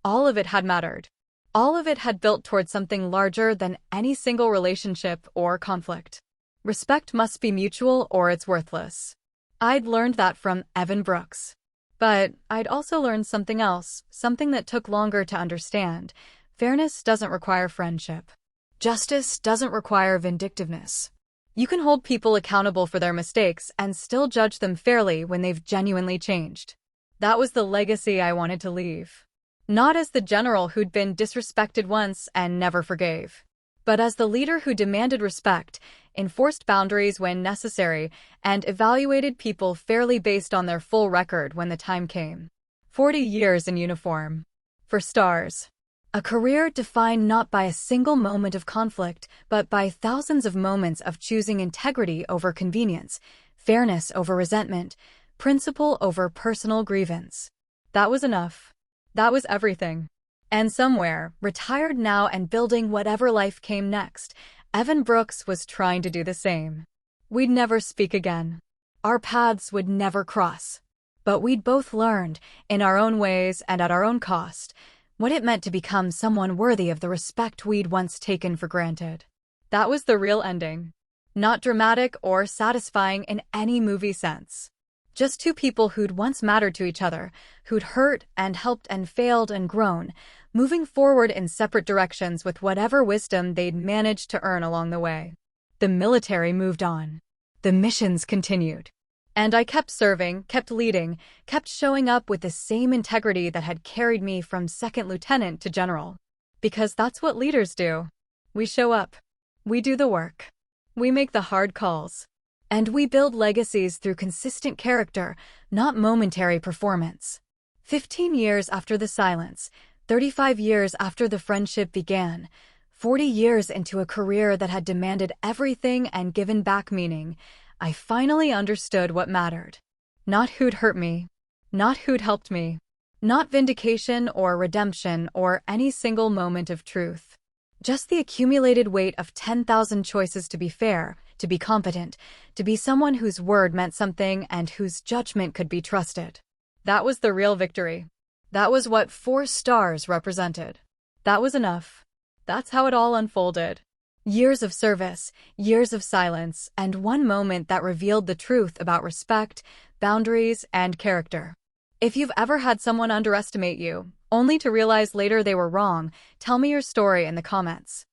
All of it had mattered. All of it had built towards something larger than any single relationship or conflict. Respect must be mutual or it's worthless. I'd learned that from Evan Brooks. But I'd also learned something else, something that took longer to understand. Fairness doesn't require friendship. Justice doesn't require vindictiveness. You can hold people accountable for their mistakes and still judge them fairly when they've genuinely changed. That was the legacy I wanted to leave. Not as the general who'd been disrespected once and never forgave, but as the leader who demanded respect, enforced boundaries when necessary, and evaluated people fairly based on their full record when the time came. 40 years in uniform. For stars. A career defined not by a single moment of conflict, but by thousands of moments of choosing integrity over convenience, fairness over resentment, principle over personal grievance. That was enough. That was everything. And somewhere, retired now and building whatever life came next, Evan Brooks was trying to do the same. We'd never speak again. Our paths would never cross. But we'd both learned, in our own ways and at our own cost, what it meant to become someone worthy of the respect we'd once taken for granted. That was the real ending. Not dramatic or satisfying in any movie sense. Just 2 people who'd once mattered to each other, who'd hurt and helped and failed and grown, moving forward in separate directions with whatever wisdom they'd managed to earn along the way. The military moved on. The missions continued. And I kept serving, kept leading, kept showing up with the same integrity that had carried me from second lieutenant to general. Because that's what leaders do. We show up. We do the work. We make the hard calls. And we build legacies through consistent character, not momentary performance. 15 years after the silence, 35 years after the friendship began, 40 years into a career that had demanded everything and given back meaning, I finally understood what mattered. Not who'd hurt me. Not who'd helped me. Not vindication or redemption or any single moment of truth. Just the accumulated weight of 10,000 choices to be fair, to be competent, to be someone whose word meant something and whose judgment could be trusted. That was the real victory. That was what 4 stars represented. That was enough. That's how it all unfolded. Years of service, years of silence, and one moment that revealed the truth about respect, boundaries, and character. If you've ever had someone underestimate you, only to realize later they were wrong, tell me your story in the comments.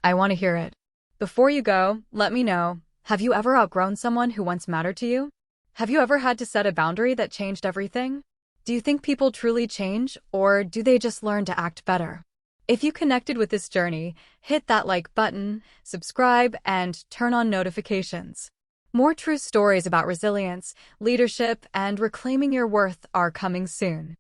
I want to hear it. Before you go, let me know, have you ever outgrown someone who once mattered to you? Have you ever had to set a boundary that changed everything? Do you think people truly change, or do they just learn to act better? If you connected with this journey, hit that like button, subscribe, and turn on notifications. More true stories about resilience, leadership, and reclaiming your worth are coming soon.